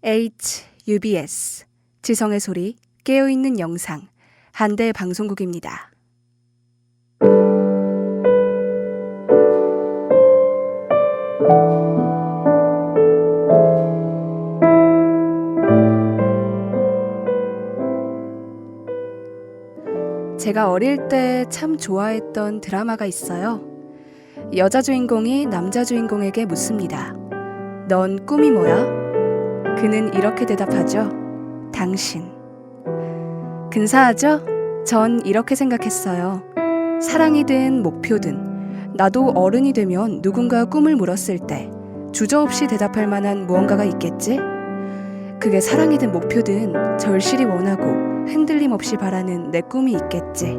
HUBS 지성의 소리 깨어있는 영상 한대 방송국입니다. 제가 어릴 때 참 좋아했던 드라마가 있어요. 여자 주인공이 남자 주인공에게 묻습니다. 넌 꿈이 뭐야? 그는 이렇게 대답하죠. 당신. 근사하죠? 전 이렇게 생각했어요. 사랑이든 목표든 나도 어른이 되면 누군가 꿈을 물었을 때 주저없이 대답할 만한 무언가가 있겠지? 그게 사랑이든 목표든 절실히 원하고 흔들림 없이 바라는 내 꿈이 있겠지.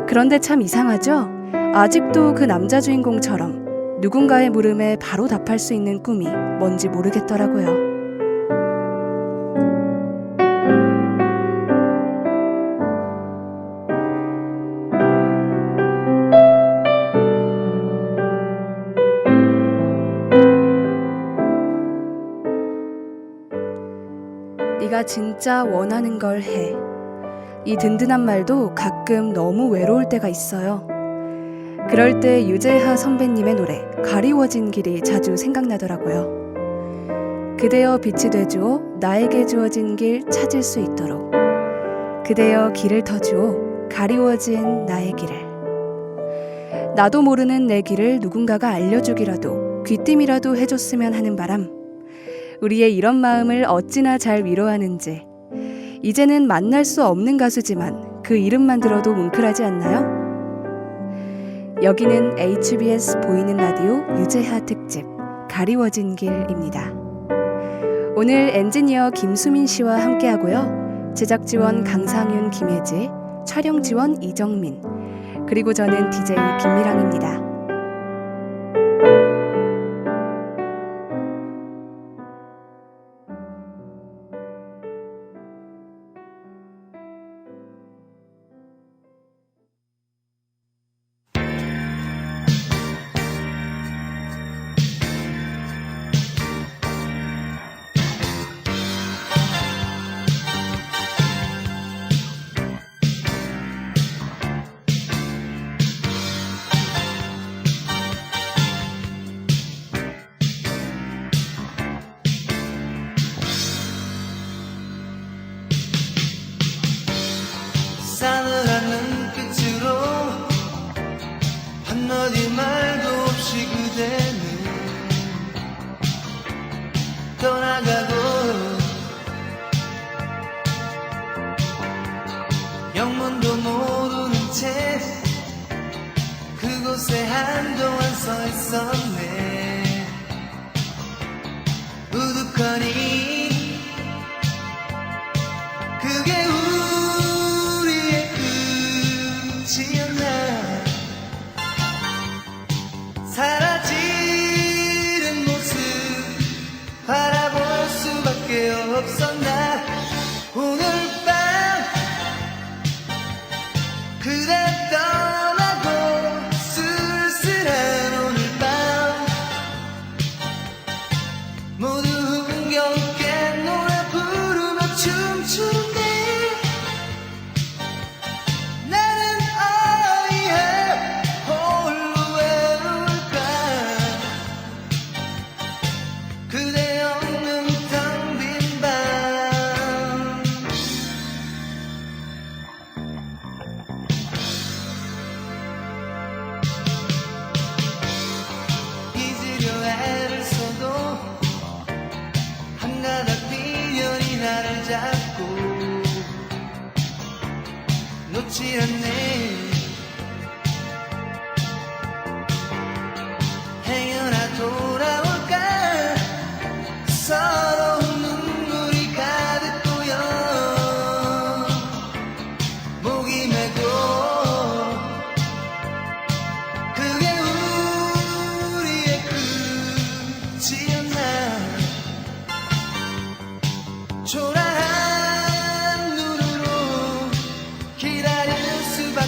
그런데 참 이상하죠? 아직도 그 남자 주인공처럼 누군가의 물음에 바로 답할 수 있는 꿈이 뭔지 모르겠더라고요. 네가 진짜 원하는 걸 해. 이 든든한 말도 가끔 너무 외로울 때가 있어요. 그럴 때 유재하 선배님의 노래 가리워진 길이 자주 생각나더라고요. 그대여 빛이 되주오 나에게 주어진 길 찾을 수 있도록. 그대여 길을 터주오 가리워진 나의 길을. 나도 모르는 내 길을 누군가가 알려주기라도 귀띔이라도 해줬으면 하는 바람. 우리의 이런 마음을 어찌나 잘 위로하는지. 이제는 만날 수 없는 가수지만 그 이름만 들어도 뭉클하지 않나요? 여기는 HBS 보이는 라디오 유재하 특집 가리워진 길입니다. 오늘 엔지니어 김수민 씨와 함께하고요. 제작 지원 강상윤, 김혜지, 촬영 지원 이정민, 그리고 저는 DJ 김미랑입니다. 싸늘한 눈빛으로 한마디 말도 없이 그대는 떠나가고 영문도 모르는 채 그곳에 한동안 서 있었네. 우두커니 그게 우리의 끝이었나. 사라지는 모습 바라볼 수밖에 없었나. 오늘 밤 그대 떠나고 쓸쓸한 오늘 밤 모두 흥겹게 노래 부르며 춤추네. 나는 어이해 홀로 외로울까. 그대 없는 텅 빈 밤. 잊으려 애를 써도 한 가닥 미련이 나를 잡고 놓지 않네. 행여나 돌아올까. 서러운 눈물이 가득 고여 목이 메고 그게 우리의 끝이었나. 초라한 눈으로 기다릴 수밖에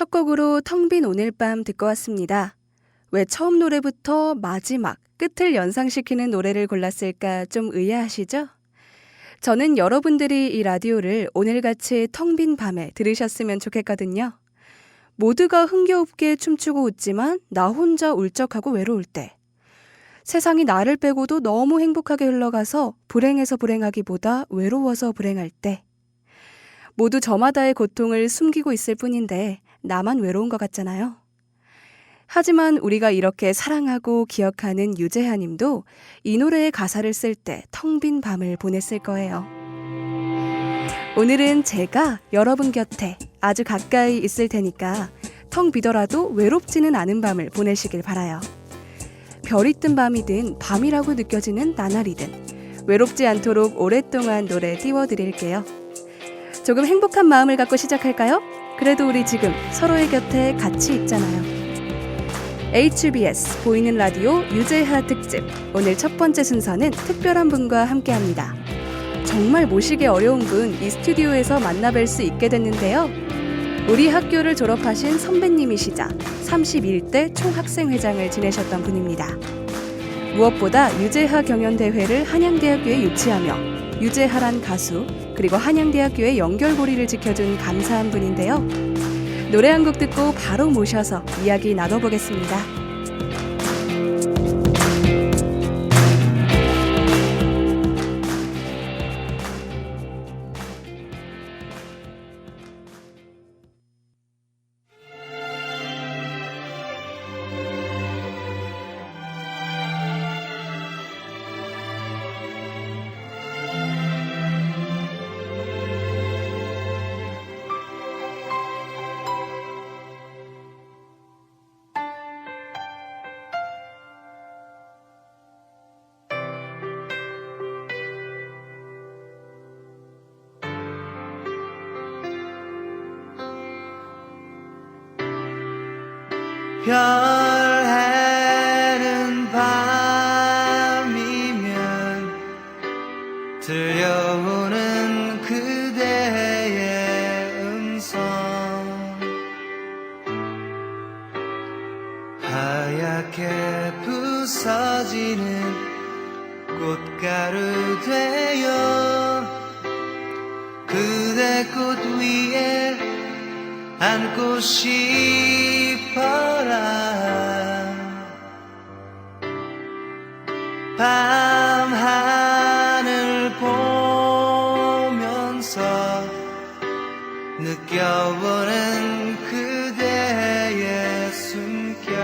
첫 곡으로 텅 빈 오늘 밤 듣고 왔습니다. 왜 처음 노래부터 마지막, 끝을 연상시키는 노래를 골랐을까 좀 의아하시죠? 저는 여러분들이 이 라디오를 오늘같이 텅 빈 밤에 들으셨으면 좋겠거든요. 모두가 흥겨웁게 춤추고 웃지만 나 혼자 울적하고 외로울 때, 세상이 나를 빼고도 너무 행복하게 흘러가서 불행해서 불행하기보다 외로워서 불행할 때, 모두 저마다의 고통을 숨기고 있을 뿐인데 나만 외로운 것 같잖아요. 하지만 우리가 이렇게 사랑하고 기억하는 유재하 님도 이 노래의 가사를 쓸 때 텅 빈 밤을 보냈을 거예요. 오늘은 제가 여러분 곁에 아주 가까이 있을 테니까 텅 비더라도 외롭지는 않은 밤을 보내시길 바라요. 별이 뜬 밤이든 밤이라고 느껴지는 나날이든 외롭지 않도록 오랫동안 노래 띄워드릴게요. 조금 행복한 마음을 갖고 시작할까요? 그래도 우리 지금 서로의 곁에 같이 있잖아요. HBS 보이는 라디오 유재하 특집, 오늘 첫 번째 순서는 특별한 분과 함께합니다. 정말 모시기 어려운 분 이 스튜디오에서 만나뵐 수 있게 됐는데요. 우리 학교를 졸업하신 선배님이시자 31대 총학생회장을 지내셨던 분입니다. 무엇보다 유재하 경연대회를 한양대학교에 유치하며 유재하란 가수, 그리고 한양대학교의 연결고리를 지켜준 감사한 분인데요. 노래 한 곡 듣고 바로 모셔서 이야기 나눠보겠습니다. 별 해는 밤이면 들려오는 그대의 음성, 하얗게 부서지는 꽃가루 되어 그대 꽃 위에 안고 싶어라. 밤하늘 보면서 느껴보는 그대의 숨결,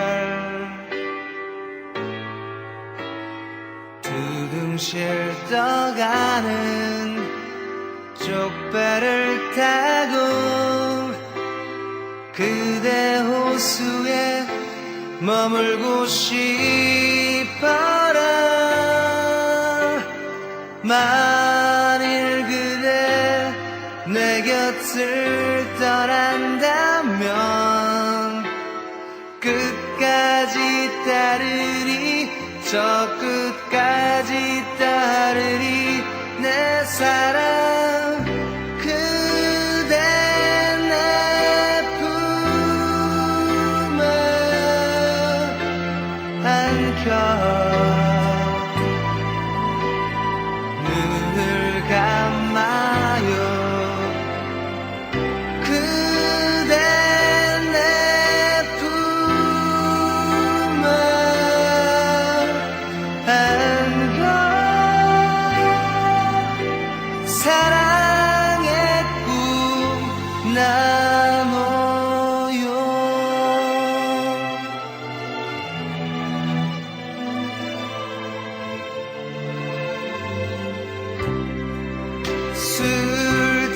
두둥실 떠가는 쪽배를 타고 그대 호수에 머물고 싶어라. 만일 그대 내 곁을 떠난다면 끝까지 따르리, 저 끝까지 따르리. 내 사랑 그대 내 품에 안겨 눈을 감아요. 그대 내 품에 안겨 사랑의 꿈 나눠요.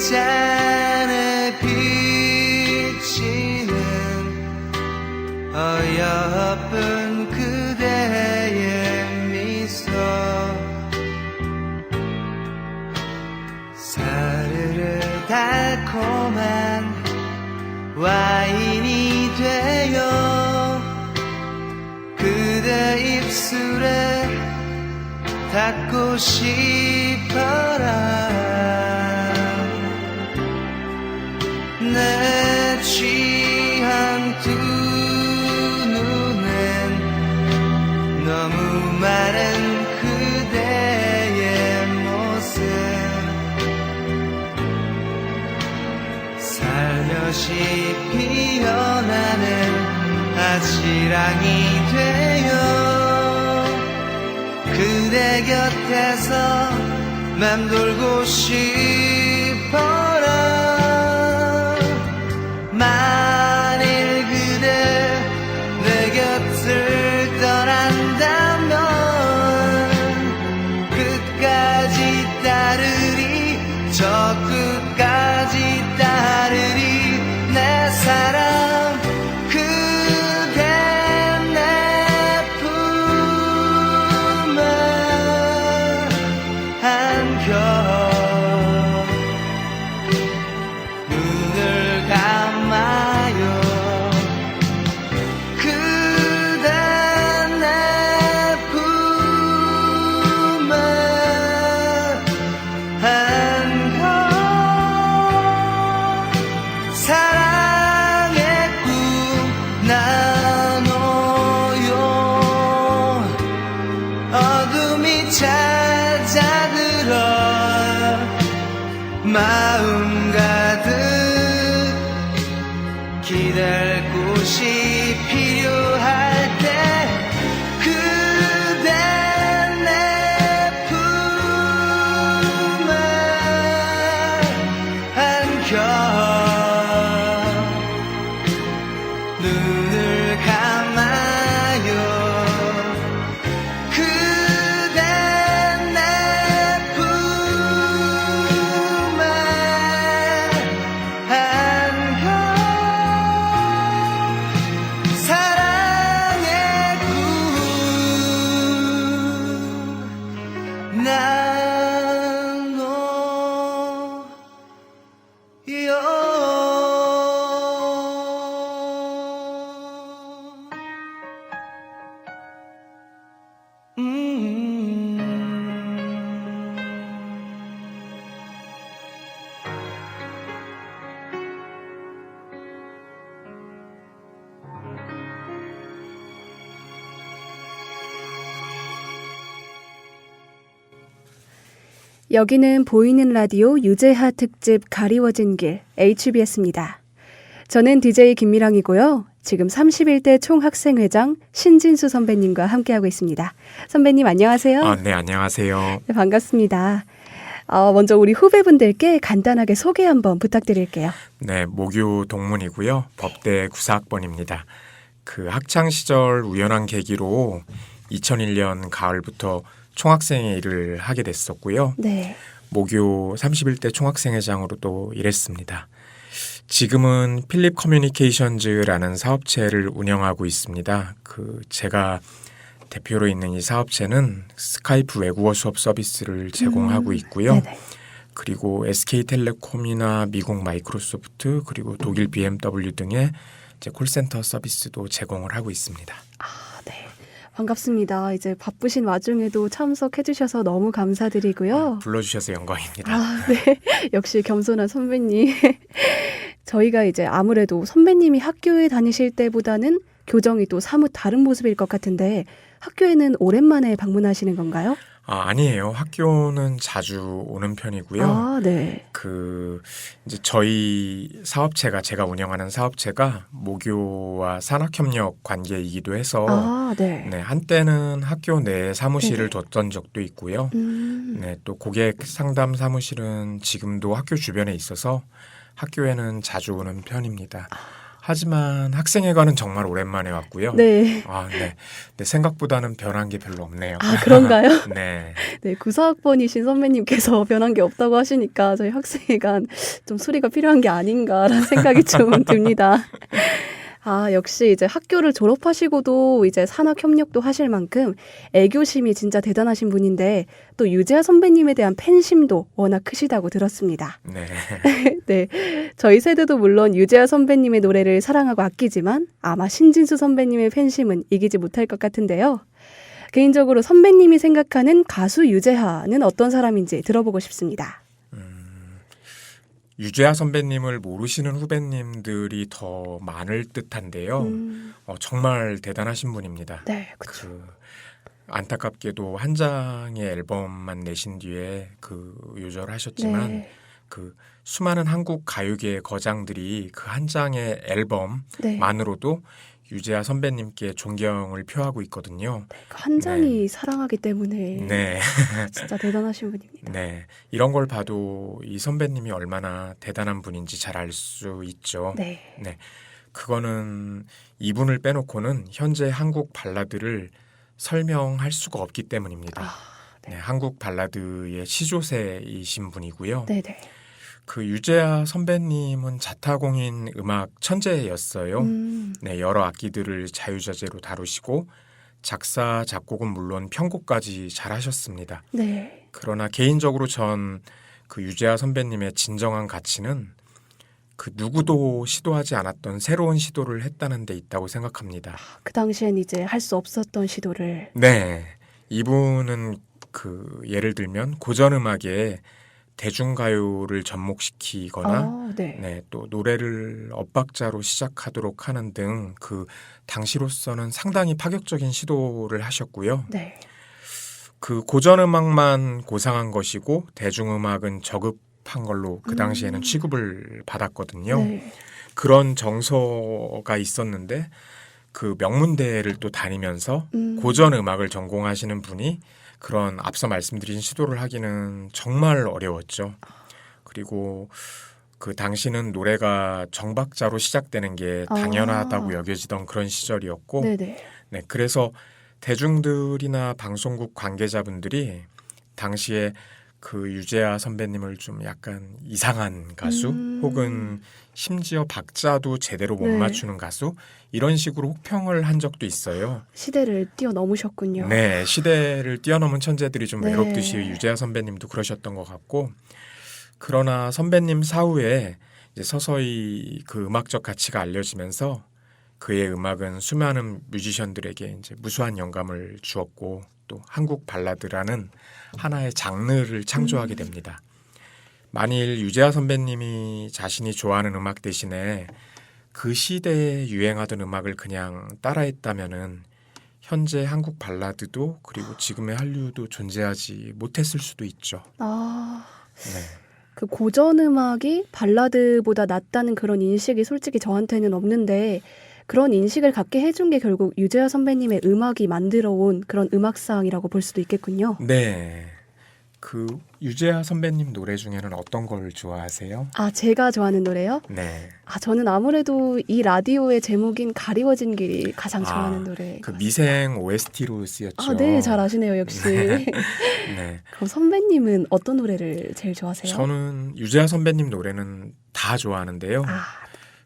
술잔에 비치는 어여쁜 그대의 미소, 사르르 달콤한 와인이 되어 그대 입술에 닿고 싶어라. 내 취한 사랑이 되어 그대 곁에서 맴돌고 싶어라. 만일 그대 내 곁을 떠난다면 끝까지 따르리, 저 끝까지 따르리. 내 사랑 그대 내 품에 안겨 눈을 감아요. 그대 내 품에 안겨 사랑의 꿈 나눠요. 어둠이 찾아들어 마음 가득 기댈 곳이 필요할 때 그대 내 품에 안겨 눈을 감아요. 그대 내 품에 안겨 사랑의 꿈 여기는 보이는 라디오 유재하 특집 가리워진 길 HBS입니다. 저는 DJ 김미랑이고요. 지금 31대 총학생회장 신진수 선배님과 함께하고 있습니다. 선배님 안녕하세요. 네, 안녕하세요. 네, 반갑습니다. 먼저 우리 후배분들께 간단하게 소개 한번 부탁드릴게요. 네, 모교 동문이고요. 법대 구사학번입니다. 그 학창 시절 우연한 계기로 2001년 가을부터 총학생회 일을 하게 됐었고요. 네. 모교 31대 총학생회장으로 또 일했습니다. 지금은 필립 커뮤니케이션즈라는 사업체를 운영하고 있습니다. 제가 대표로 있는 이 사업체는 스카이프 외국어 수업 서비스를 제공하고 있고요. 네네. 그리고 SK텔레콤이나 미국 마이크로소프트 그리고 독일 BMW 등의 이제 콜센터 서비스도 제공을 하고 있습니다. 네. 반갑습니다. 이제 바쁘신 와중에도 참석해 주셔서 너무 감사드리고요. 불러주셔서 영광입니다. 네. 역시 겸손한 선배님. 저희가 이제 아무래도 선배님이 학교에 다니실 때보다는 교정이 또 사뭇 다른 모습일 것 같은데 학교에는 오랜만에 방문하시는 건가요? 아니에요. 학교는 자주 오는 편이고요. 네. 이제 저희 사업체가 제가 운영하는 사업체가 모교와 산학협력 관계이기도 해서 네. 네, 한때는 학교 내에 사무실을 네네. 뒀던 적도 있고요. 네, 또 고객 상담 사무실은 지금도 학교 주변에 있어서 학교에는 자주 오는 편입니다. 하지만 학생회관은 정말 오랜만에 왔고요. 네. 네. 네, 생각보다는 변한 게 별로 없네요. 그런가요? 네. 네, 94학번이신 선배님께서 변한 게 없다고 하시니까 저희 학생회관 좀 수리가 필요한 게 아닌가라는 생각이 좀 듭니다. 역시 이제 학교를 졸업하시고도 이제 산학협력도 하실 만큼 애교심이 진짜 대단하신 분인데 또 유재하 선배님에 대한 팬심도 워낙 크시다고 들었습니다. 네. 네, 저희 세대도 물론 유재하 선배님의 노래를 사랑하고 아끼지만 아마 신진수 선배님의 팬심은 이기지 못할 것 같은데요. 개인적으로 선배님이 생각하는 가수 유재하는 어떤 사람인지 들어보고 싶습니다. 유재하 선배님을 모르시는 후배님들이 더 많을 듯한데요. 정말 대단하신 분입니다. 네, 그렇죠. 안타깝게도 한 장의 앨범만 내신 뒤에 요절하셨지만 네. 수많은 한국 가요계의 거장들이 그 한 장의 네. 앨범만으로도 유재하 선배님께 존경을 표하고 있거든요. 한 장이 사랑하기 때문에 네. 진짜 대단하신 분입니다. 네. 이런 걸 봐도 이 선배님이 얼마나 대단한 분인지 잘 알 수 있죠. 네. 네. 그거는 이분을 빼놓고는 현재 한국 발라드를 설명할 수가 없기 때문입니다. 네. 네, 한국 발라드의 시조세이신 분이고요. 네네. 그 유재하 선배님은 자타공인 음악 천재였어요. 네, 여러 악기들을 자유자재로 다루시고 작사, 작곡은 물론 편곡까지 잘 하셨습니다. 네. 그러나 개인적으로 전 그 유재하 선배님의 진정한 가치는 그 누구도 시도하지 않았던 새로운 시도를 했다는 데 있다고 생각합니다. 그 당시엔 이제 할 수 없었던 시도를. 네. 이분은 그 예를 들면 고전 음악에 대중가요를 접목시키거나 네. 네, 또 노래를 엇박자로 시작하도록 하는 등 그 당시로서는 상당히 파격적인 시도를 하셨고요. 네. 그 고전 음악만 고상한 것이고 대중음악은 저급한 걸로 그 당시에는 취급을 받았거든요. 네. 그런 정서가 있었는데 그 명문대를 또 다니면서 고전 음악을 전공하시는 분이 그런 앞서 말씀드린 시도를 하기는 정말 어려웠죠. 그리고 그 당시는 노래가 정박자로 시작되는 게 당연하다고 여겨지던 그런 시절이었고, 네네. 네, 그래서 대중들이나 방송국 관계자분들이 당시에 그 유재하 선배님을 좀 약간 이상한 가수 혹은 심지어 박자도 제대로 못 네. 맞추는 가수 이런 식으로 혹평을 한 적도 있어요. 시대를 뛰어넘으셨군요. 네, 시대를 뛰어넘은 천재들이 좀 네. 외롭듯이 유재하 선배님도 그러셨던 것 같고 그러나 선배님 사후에 이제 서서히 그 음악적 가치가 알려지면서 그의 음악은 수많은 뮤지션들에게 이제 무수한 영감을 주었고 또 한국 발라드라는 하나의 장르를 창조하게 됩니다. 만일 유재하 선배님이 자신이 좋아하는 음악 대신에 그 시대에 유행하던 음악을 그냥 따라했다면은 현재 한국 발라드도 그리고 지금의 한류도 존재하지 못했을 수도 있죠. 네. 그 고전 음악이 발라드보다 낫다는 그런 인식이 솔직히 저한테는 없는데 그런 인식을 갖게 해준 게 결국 유재하 선배님의 음악이 만들어온 그런 음악상이라고 볼 수도 있겠군요. 네. 그 유재하 선배님 노래 중에는 어떤 걸 좋아하세요? 제가 좋아하는 노래요? 네. 저는 아무래도 이 라디오의 제목인 가리워진 길이 가장 좋아하는 노래. 그 미생 OST로 쓰였죠. 네, 잘 아시네요, 역시. 네. 그럼 선배님은 어떤 노래를 제일 좋아하세요? 저는 유재하 선배님 노래는 다 좋아하는데요.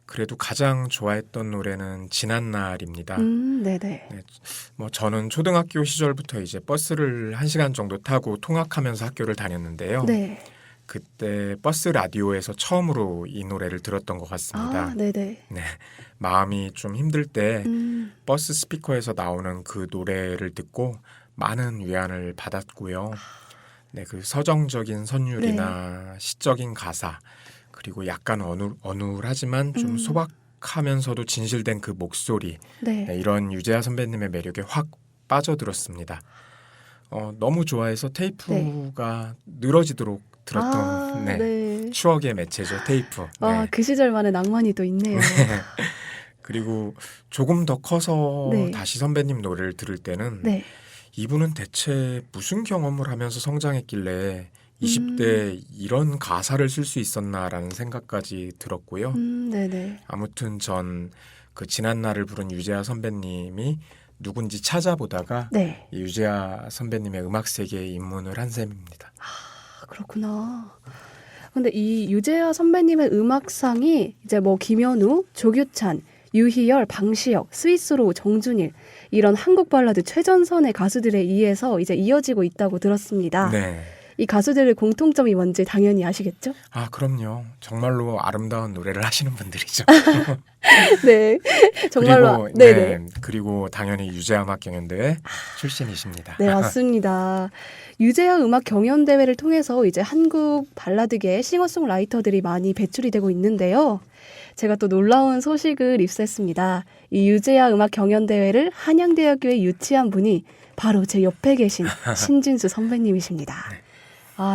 그래도 가장 좋아했던 노래는 지난 날입니다. 네네. 네, 뭐 저는 초등학교 시절부터 이제 버스를 1시간 정도 타고 통학하면서 학교를 다녔는데요. 네. 그때 버스 라디오에서 처음으로 이 노래를 들었던 것 같습니다. 네네. 네, 마음이 좀 힘들 때 버스 스피커에서 나오는 그 노래를 듣고 많은 위안을 받았고요. 네, 그 서정적인 선율이나 시적인 가사 그리고 약간 어눌하지만 좀 소박하면서도 진실된 그 목소리 네, 이런 유재하 선배님의 매력에 확 빠져들었습니다. 너무 좋아해서 테이프가 늘어지도록 들었던 네. 추억의 매체죠, 테이프. 네. 그 시절만의 낭만이 또 있네요. 그리고 조금 더 커서 네. 다시 선배님 노래를 들을 때는 네. 이분은 대체 무슨 경험을 하면서 성장했길래 20대에 이런 가사를 쓸 수 있었나라는 생각까지 들었고요. 네네. 아무튼 전 그 지난 날을 부른 유재하 선배님이 누군지 찾아보다가 네. 이 유재하 선배님의 음악 세계에 입문을 한 셈입니다. 그렇구나. 근데 이 유재하 선배님의 음악상이 이제 뭐 김현우, 조규찬, 유희열, 방시혁, 스위스로 정준일 이런 한국 발라드 최전선의 가수들에 의해서 이제 이어지고 있다고 들었습니다. 네. 이 가수들의 공통점이 뭔지 당연히 아시겠죠? 그럼요. 정말로 아름다운 노래를 하시는 분들이죠. 네, 정말로. 네네. 그리고 당연히 유재하 음악 경연대회 출신이십니다. 네, 맞습니다. 유재하 음악 경연대회를 통해서 이제 한국 발라드계 싱어송라이터들이 많이 배출이 되고 있는데요. 제가 또 놀라운 소식을 입수했습니다. 이 유재하 음악 경연대회를 한양대학교에 유치한 분이 바로 제 옆에 계신 신진수 선배님이십니다.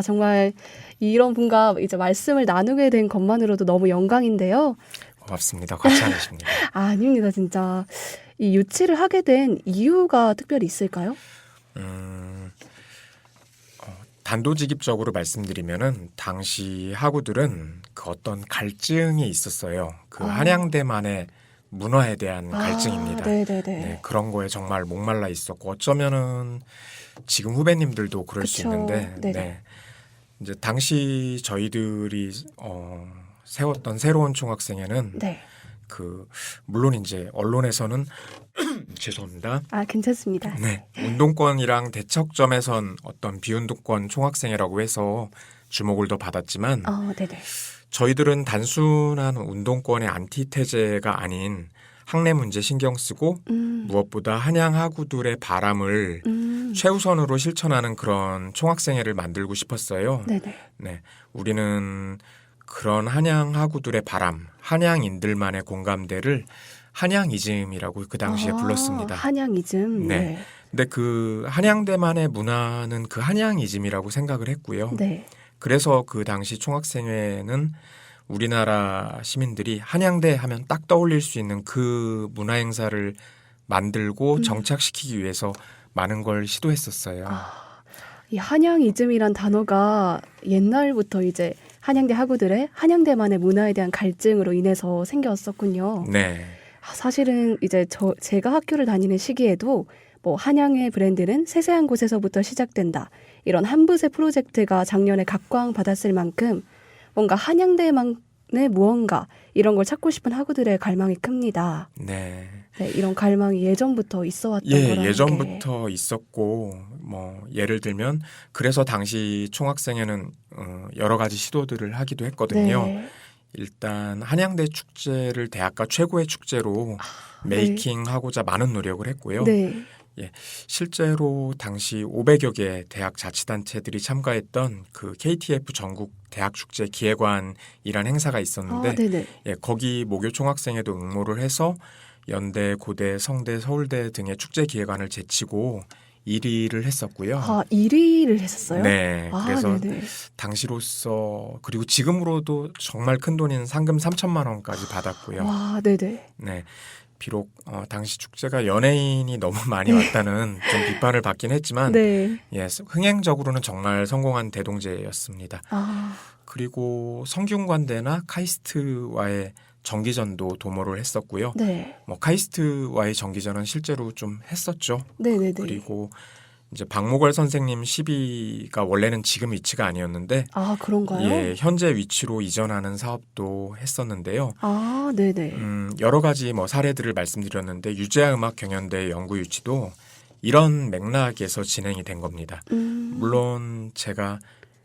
정말 이런 분과 이제 말씀을 나누게 된 것만으로도 너무 영광인데요. 고맙습니다. 과찬이십니다. 아닙니다, 진짜. 이 유치를 하게 된 이유가 특별히 있을까요? 단도직입적으로 말씀드리면은 당시 학우들은 그 어떤 갈증이 있었어요. 그 한양대만의 문화에 대한 갈증입니다. 네네네. 네, 그런 거에 정말 목말라 있었고 어쩌면은 지금 후배님들도 그럴 수 그쵸. 있는데 네네. 네. 이제 당시 저희들이 세웠던 새로운 총학생회는 네. 그 물론 이제 언론에서는 죄송합니다. 아, 괜찮습니다. 네, 운동권이랑 대척점에선 어떤 비운동권 총학생회라고 해서 주목을 더 받았지만 네네. 저희들은 단순한 운동권의 안티테제가 아닌 학내 문제 신경 쓰고 무엇보다 한양 학우들의 바람을 최우선으로 실천하는 그런 총학생회를 만들고 싶었어요. 네네. 네, 우리는 그런 한양 학우들의 바람, 한양인들만의 공감대를 한양이즘이라고 그 당시에 불렀습니다. 한양이즘. 네. 네. 근데 그 한양대만의 문화는 그 한양이즘이라고 생각을 했고요. 네. 그래서 그 당시 총학생회는 우리나라 시민들이 한양대 하면 딱 떠올릴 수 있는 그 문화 행사를 만들고 정착시키기 위해서 많은 걸 시도했었어요. 이 한양이즘이란 단어가 옛날부터 이제 한양대 학우들의 한양대만의 문화에 대한 갈증으로 인해서 생겼었군요. 네. 사실은 이제 제가 학교를 다니는 시기에도 뭐 한양의 브랜드는 세세한 곳에서부터 시작된다. 이런 한부세 프로젝트가 작년에 각광받았을 만큼 뭔가 한양대만의 무언가 이런 걸 찾고 싶은 학우들의 갈망이 큽니다. 네. 네, 이런 갈망이 예전부터 있어 왔던 거라는 예전부터 있었고 뭐 예를 들면 그래서 당시 총학생회는 여러 가지 시도들을 하기도 했거든요. 네. 일단 한양대 축제를 대학가 최고의 축제로 메이킹하고자 많은 노력을 했고요. 네. 실제로 당시 500여 개 대학 자치단체들이 참가했던 그 KTF 전국 대학축제 기획관이라는 행사가 있었는데 네네. 거기 모교 총학생회도 응모를 해서 연대, 고대, 성대, 서울대 등의 축제 기획안을 제치고 1위를 했었고요. 1위를 했었어요? 네. 그래서 네네. 당시로서 그리고 지금으로도 정말 큰 돈인 상금 3천만 원까지 받았고요. 와, 네네. 네. 비록 당시 축제가 연예인이 너무 많이 왔다는 좀 비판을 받긴 했지만 네. 흥행적으로는 정말 성공한 대동제였습니다. 그리고 성균관대나 카이스트와의 정기전도 도모를 했었고요. 네. 뭐 카이스트와의 정기전은 실제로 좀 했었죠. 네네네. 그리고 이제 박목월 선생님 시비가 원래는 지금 위치가 아니었는데 그런가요? 현재 위치로 이전하는 사업도 했었는데요. 네네. 여러 가지 뭐 사례들을 말씀드렸는데 유재하 음악 경연대 연구 유치도 이런 맥락에서 진행이 된 겁니다. 물론 제가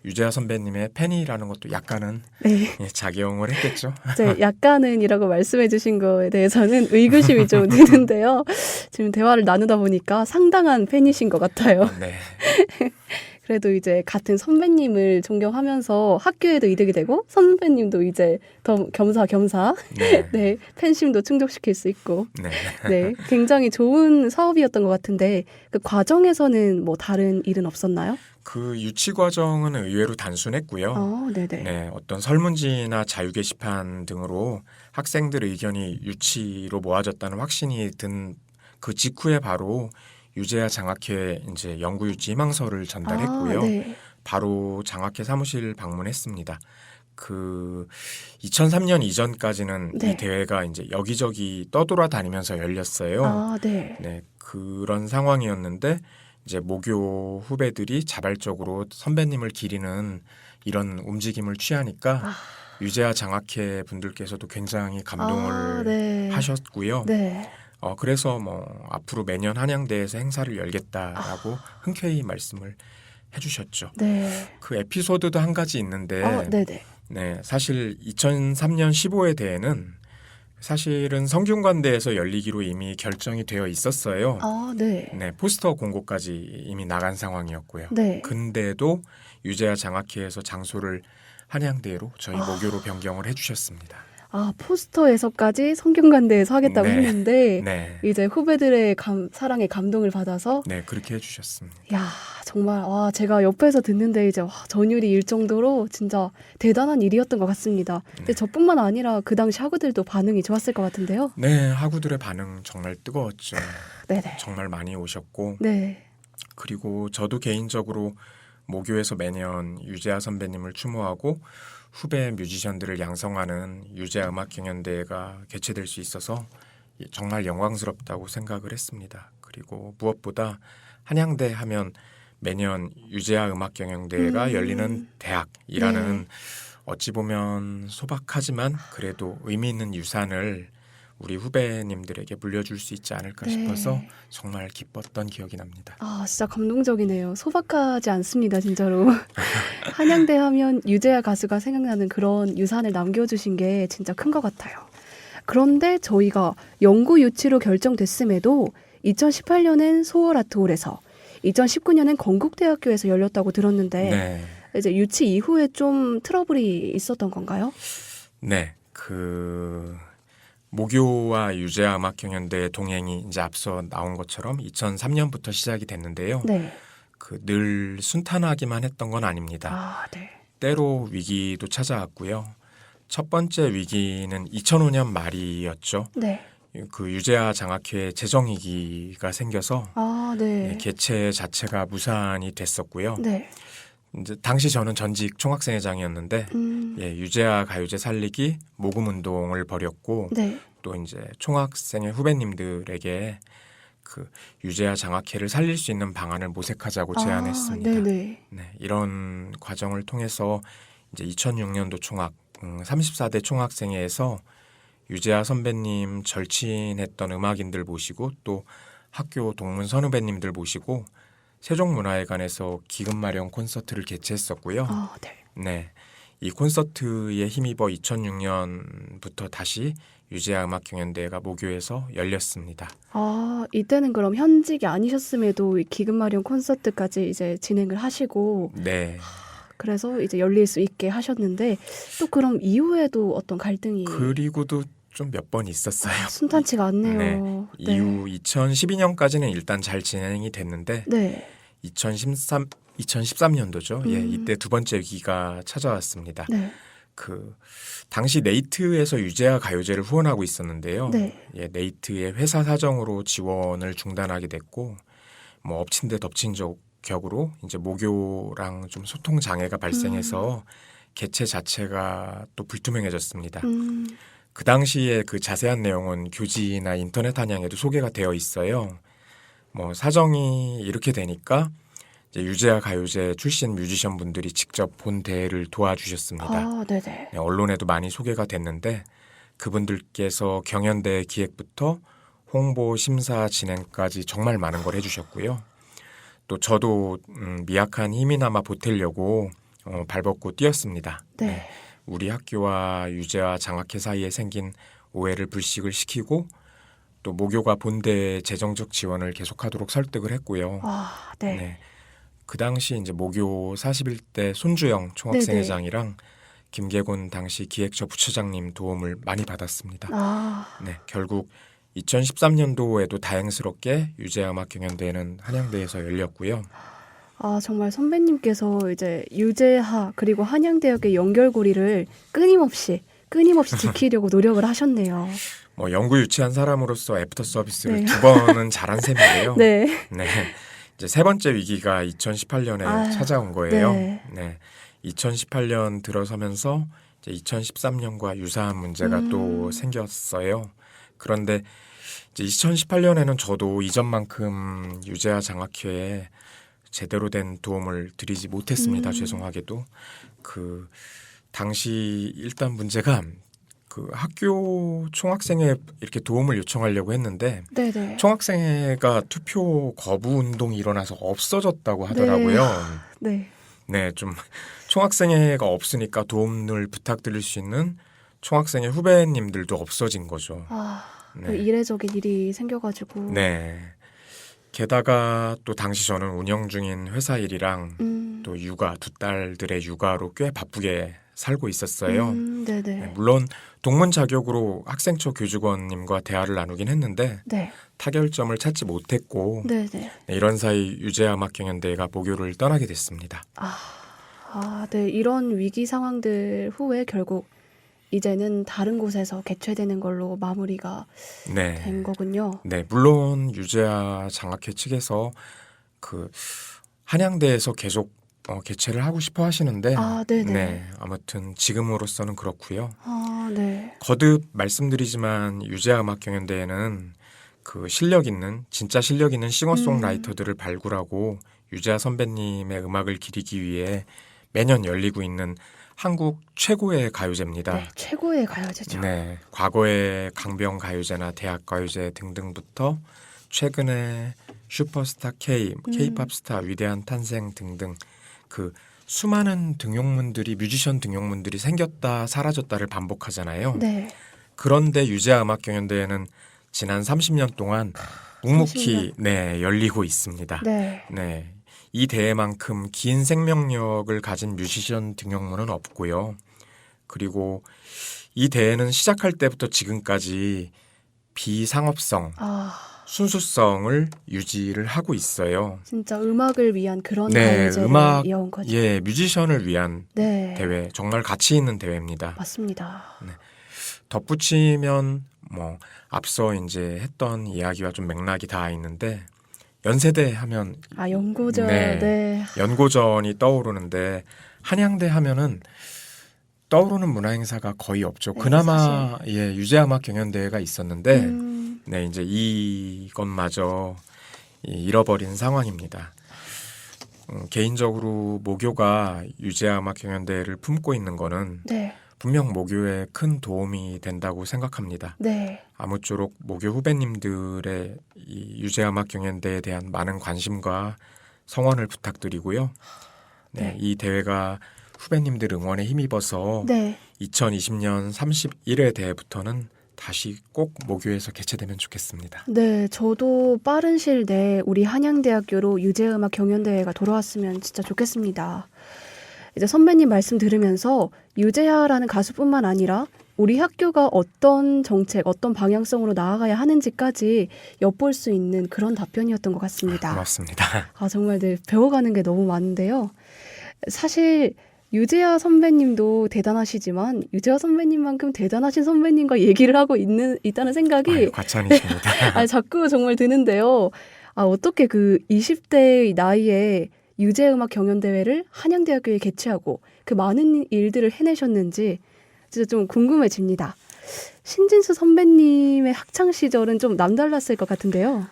유재하 선배님의 팬이라는 것도 약간은 작용을 했겠죠. 약간은이라고 말씀해 주신 거에 대해서는 의구심이 좀 드는데요. 지금 대화를 나누다 보니까 상당한 팬이신 것 같아요. 네. 그래도 이제 같은 선배님을 존경하면서 학교에도 이득이 되고 선배님도 이제 더 겸사겸사 네, 팬심도 충족시킬 수 있고 네, 굉장히 좋은 사업이었던 것 같은데 그 과정에서는 뭐 다른 일은 없었나요? 그 유치 과정은 의외로 단순했고요. 네네. 네, 어떤 설문지나 자유 게시판 등으로 학생들 의견이 유치로 모아졌다는 확신이 든 그 직후에 바로 유재하 장학회 이제 연구 유치 희망서를 전달했고요. 네. 바로 장학회 사무실 방문했습니다. 그 2003년 이전까지는 이 대회가 이제 여기저기 떠돌아다니면서 열렸어요. 네. 그런 상황이었는데 이제 모교 후배들이 자발적으로 선배님을 기리는 이런 움직임을 취하니까 유재하 장학회 분들께서도 굉장히 감동을 하셨고요. 네. 그래서 뭐 앞으로 매년 한양대에서 행사를 열겠다라고 흔쾌히 말씀을 해주셨죠. 네. 그 에피소드도 한 가지 있는데, 네네. 사실 2003년 15회 대회는 사실은 성균관대에서 열리기로 이미 결정이 되어 있었어요. 네. 포스터 공고까지 이미 나간 상황이었고요. 네. 근데도 유재하 장학회에서 장소를 한양대로 저희 모교로 변경을 해주셨습니다. 포스터에서까지 성균관대에서 하겠다고 네. 했는데 네. 이제 후배들의 사랑에 감동을 받아서 네, 그렇게 해주셨습니다. 야 정말 제가 옆에서 듣는데 이제 전율이 일 정도로 진짜 대단한 일이었던 것 같습니다. 근데 저뿐만 아니라 그 당시 학우들도 반응이 좋았을 것 같은데요. 네, 학우들의 반응 정말 뜨거웠죠. 네네. 정말 많이 오셨고 네. 그리고 저도 개인적으로 모교에서 매년 유재하 선배님을 추모하고 후배 뮤지션들을 양성하는 유재하 음악경연대회가 개최될 수 있어서 정말 영광스럽다고 생각을 했습니다. 그리고 무엇보다 한양대 하면 매년 유재하 음악경연대회가 열리는 대학이라는 네. 어찌 보면 소박하지만 그래도 의미 있는 유산을 우리 후배님들에게 물려줄 수 있지 않을까 네. 싶어서 정말 기뻤던 기억이 납니다. 진짜 감동적이네요. 소박하지 않습니다, 진짜로. 한양대 하면 유재하 가수가 생각나는 그런 유산을 남겨주신 게 진짜 큰 것 같아요. 그런데 저희가 연구 유치로 결정됐음에도 2018년엔 소월아트홀에서 2019년엔 건국대학교에서 열렸다고 들었는데 네, 이제 유치 이후에 좀 트러블이 있었던 건가요? 네, 모교와 유재하 음악경연대 동행이 이제 앞서 나온 것처럼 2003년부터 시작이 됐는데요. 네. 늘 순탄하기만 했던 건 아닙니다. 네. 때로 위기도 찾아왔고요. 첫 번째 위기는 2005년 말이었죠. 네. 그 유재하 장학회 재정 위기가 생겨서 네. 개최 자체가 무산이 됐었고요. 네. 이제 당시 저는 전직 총학생회장이었는데 유재하 가요제 살리기 모금 운동을 벌였고 네. 또 이제 총학생회 후배님들에게 그 유재하 장학회를 살릴 수 있는 방안을 모색하자고 제안했습니다. 네네. 네, 이런 과정을 통해서 이제 2006년도 총학 34대 총학생회에서 유재하 선배님 절친했던 음악인들 모시고 또 학교 동문 선후배님들 모시고 세종문화회관에서 기금 마련 콘서트를 개최했었고요. 네. 네, 이 콘서트에 힘입어 2006년부터 다시 유재하 음악경연대회가 모교에서 열렸습니다. 이때는 그럼 현직이 아니셨음에도 이 기금 마련 콘서트까지 이제 진행을 하시고 네, 그래서 이제 열릴 수 있게 하셨는데 또 그럼 이후에도 어떤 갈등이 그리고도 좀 몇 번 있었어요. 순탄치가 않네요. 이후 2012년까지는 일단 잘 진행이 됐는데 네. 2013년도죠. 이때 두 번째 위기가 찾아왔습니다. 네. 당시 네이트에서 유재하 가요제를 후원하고 있었는데요. 네. 네이트의 회사 사정으로 지원을 중단하게 됐고 뭐 엎친 데 덮친 격으로 이제 모교랑 좀 소통 장애가 발생해서 개최 자체가 또 불투명해졌습니다. 그 당시에 그 자세한 내용은 교지나 인터넷 한양에도 소개가 되어 있어요. 뭐 사정이 이렇게 되니까 이제 유재하 가요제 출신 뮤지션 분들이 직접 본 대회를 도와주셨습니다. 네네. 네, 언론에도 많이 소개가 됐는데 그분들께서 경연대 기획부터 홍보, 심사, 진행까지 정말 많은 걸 해주셨고요. 또 저도 미약한 힘이나마 보태려고 발벗고 뛰었습니다. 네. 우리 학교와 유재하 장학회 사이에 생긴 오해를 불식을 시키고 또 모교가 본대 재정적 지원을 계속하도록 설득을 했고요. 네. 네. 그 당시 이제 모교 41대 손주영 총학생회장이랑 김계곤 당시 기획처 부처장님 도움을 많이 받았습니다. 네, 결국 2013년도에도 다행스럽게 유재하 음악경연대회는 한양대에서 열렸고요. 정말 선배님께서 이제 유재하 그리고 한양대학의 연결고리를 끊임없이 지키려고 노력을 하셨네요. 뭐 연구 유치한 사람으로서 애프터 서비스를 네. 두 번은 잘한 셈인데요. 네. 네. 이제 세 번째 위기가 2018년에 찾아온 거예요. 네. 2018년 들어서면서 이제 2013년과 유사한 문제가 또 생겼어요. 그런데 이제 2018년에는 저도 이전만큼 유재하 장학회에 제대로 된 도움을 드리지 못했습니다. 죄송하게도. 당시 일단 문제가 학교 총학생회 이렇게 도움을 요청하려고 했는데 네네. 총학생회가 투표 거부 운동이 일어나서 없어졌다고 하더라고요. 네. 네, 좀 총학생회가 없으니까 도움을 부탁드릴 수 있는 총학생회 후배님들도 없어진 거죠. 네. 이례적인 일이 생겨가지고. 네. 게다가 또 당시 저는 운영 중인 회사 일이랑 또 육아, 두 딸들의 육아로 꽤 바쁘게 살고 있었어요. 네네. 네, 물론 동문 자격으로 학생처 교직원님과 대화를 나누긴 했는데 네. 타결점을 찾지 못했고 네네. 네, 이런 사이 유재음악경연대회가 모교를 떠나게 됐습니다. 네. 이런 위기 상황들 후에 결국 이제는 다른 곳에서 개최되는 걸로 마무리가 네. 된 거군요. 네, 물론 유재하 장학회 측에서 그 한양대에서 계속 개최를 하고 싶어 하시는데 네네. 네, 아무튼 지금으로서는 그렇고요. 네. 거듭 말씀드리지만 유재하음악경연대회는 그 진짜 실력 있는 싱어송라이터들을 발굴하고 유재하 선배님의 음악을 기리기 위해 매년 열리고 있는 한국 최고의 가요제입니다. 네, 최고의 가요제죠. 네, 과거의 강변 가요제나 대학 가요제 등등부터 최근에 슈퍼스타 K, K-팝 스타 위대한 탄생 등등 그 수많은 등용문들이 뮤지션 등용문들이 생겼다 사라졌다를 반복하잖아요. 네. 그런데 유재하 음악경연대회는 지난 30년 동안 묵묵히 30년. 네, 열리고 있습니다. 네. 네. 이 대회만큼 긴 생명력을 가진 뮤지션 등용문은 없고요. 그리고 이 대회는 시작할 때부터 지금까지 비상업성, 순수성을 유지를 하고 있어요. 진짜 음악을 위한 그런 네, 가요제를 음악, 이어온 거죠. 예, 뮤지션을 위한 네. 대회, 정말 가치 있는 대회입니다. 맞습니다. 덧붙이면 뭐 앞서 이제 했던 이야기와 좀 맥락이 다 있는데 연세대 하면 연고전. 네. 네. 연고전이 떠오르는데 한양대 하면은 떠오르는 문화 행사가 거의 없죠. 네, 그나마 예, 유재음악 경연대회가 있었는데 네, 이제 이것마저 잃어버린 상황입니다. 개인적으로 모교가 유재음악 경연대회를 품고 있는 거는 네. 분명 모교에 큰 도움이 된다고 생각합니다. 네. 아무쪼록 모교 후배님들의 이 유재음악 경연대회에 대한 많은 관심과 성원을 부탁드리고요. 네, 이 대회가 후배님들 응원에 힘입어서 네. 2020년 31회 대회부터는 다시 꼭 모교에서 개최되면 좋겠습니다. 네, 저도 빠른 시일 내에 우리 한양대학교로 유재음악 경연대회가 돌아왔으면 진짜 좋겠습니다. 이제 선배님 말씀 들으면서 유재하라는 가수뿐만 아니라 우리 학교가 어떤 정책, 어떤 방향성으로 나아가야 하는지까지 엿볼 수 있는 그런 답변이었던 것 같습니다. 고맙습니다. 정말 네, 배워가는 게 너무 많은데요. 사실 유재하 선배님도 대단하시지만 유재하 선배님만큼 대단하신 선배님과 얘기를 하고 있다는 생각이 과찬이십니다. 자꾸 정말 드는데요. 어떻게 그 20대의 나이에 유재음악 경연대회를 한양대학교에 개최하고 그 많은 일들을 해내셨는지 진짜 좀 궁금해집니다. 신진수 선배님의 학창 시절은 좀 남달랐을 것 같은데요.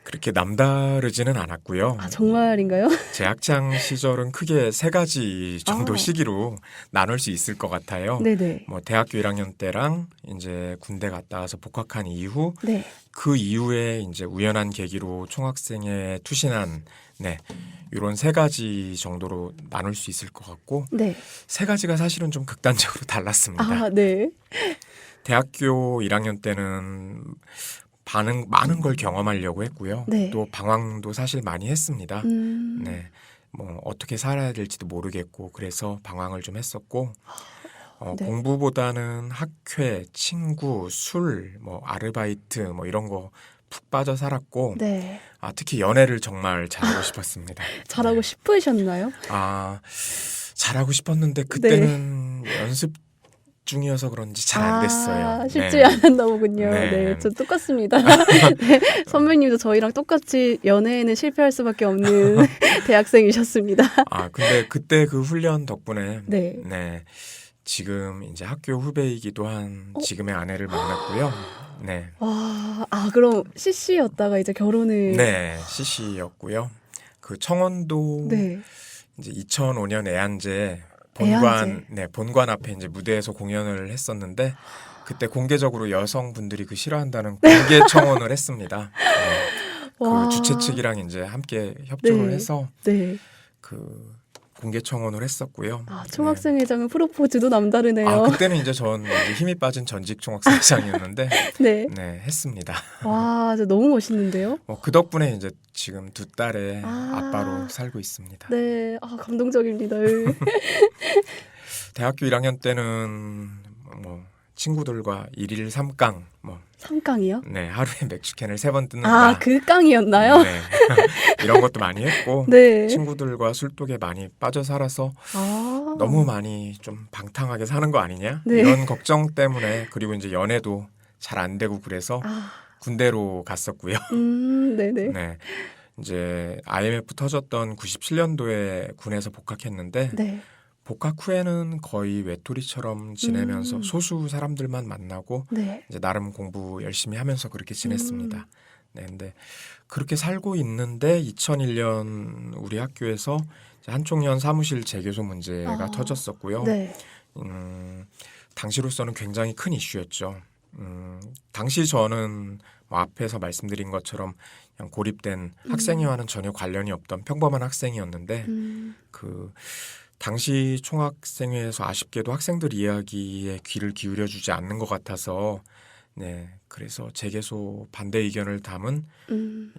그렇게 남다르지는 않았고요. 정말인가요? 제 학창 시절은 크게 세 가지 정도 시기로 나눌 수 있을 것 같아요. 네네. 뭐 대학교 1학년 때랑 이제 군대 갔다 와서 복학한 이후, 네. 그 이후에 이제 우연한 계기로 총학생에 투신한 이런 세 가지 정도로 나눌 수 있을 것 같고, 네. 세 가지가 사실은 좀 극단적으로 달랐습니다. 네. 대학교 1학년 때는 많은 걸 경험하려고 했고요. 네. 또 방황도 사실 많이 했습니다. 네, 뭐 어떻게 살아야 될지도 모르겠고 그래서 방황을 좀 했었고 네. 공부보다는 학회, 친구, 술, 뭐 아르바이트 뭐 이런 거 푹 빠져 살았고 네. 특히 연애를 정말 잘하고 싶었습니다. 잘하고 싶으셨나요? 잘하고 싶었는데 그때는 연습 중이어서 그런지 잘 안 됐어요. 쉽지 않았나 보군요. 네, 저 똑같습니다. 네, 선배님도 저희랑 똑같이 연애에는 실패할 수밖에 없는 대학생이셨습니다. 근데 그때 그 훈련 덕분에 네. 지금 이제 학교 후배이기도 한 지금의 아내를 만났고요. 네. 그럼 CC였다가 이제 결혼을. 네, CC였고요. 그 청원도 네. 이제 2005년 애한제 본관 앞에 이제 무대에서 공연을 했었는데 그때 공개적으로 여성분들이 그 싫어한다는 공개 청원을 했습니다. 그 주최 측이랑 이제 함께 협조를 해서 그 공개 청원을 했었고요. 총학생회장은 프로포즈도 남다르네요. 그때는 이제 전 이제 힘이 빠진 전직 총학생회장이었는데 네, 했습니다. 진짜 너무 멋있는데요. 그 덕분에 이제 지금 두 딸의 아빠로 살고 있습니다. 네, 감동적입니다. 대학교 1학년 때는 뭐 친구들과 1일 3강 뭐 3강이요? 네, 하루에 맥주캔을 3번 뜯는다. 아, 그 깡이었나요? 네. 이런 것도 많이 했고 네. 친구들과 술독에 많이 빠져 살아서 아. 너무 많이 좀 방탕하게 사는 거 아니냐? 네. 이런 걱정 때문에 그리고 이제 연애도 잘 안 되고 그래서 아. 군대로 갔었고요. 네네. 네. 이제 IMF 터졌던 97년도에 군에서 복학했는데 네. 복학 후에는 거의 외톨이처럼 지내면서 음. 소수 사람들만 만나고 네. 이제 나름 공부 열심히 하면서 그렇게 지냈습니다. 음. 네, 근데 그렇게 살고 있는데 2001년 우리 학교에서 이제 한총련 사무실 재개소 문제가 아. 터졌었고요. 네. 당시로서는 굉장히 큰 이슈였죠. 당시 저는 뭐 앞에서 말씀드린 것처럼 그냥 고립된 학생회와는 전혀 관련이 없던 평범한 학생이었는데 그 당시 총학생회에서 아쉽게도 학생들 이야기에 귀를 기울여주지 않는 것 같아서 네 그래서 재개소 반대 의견을 담은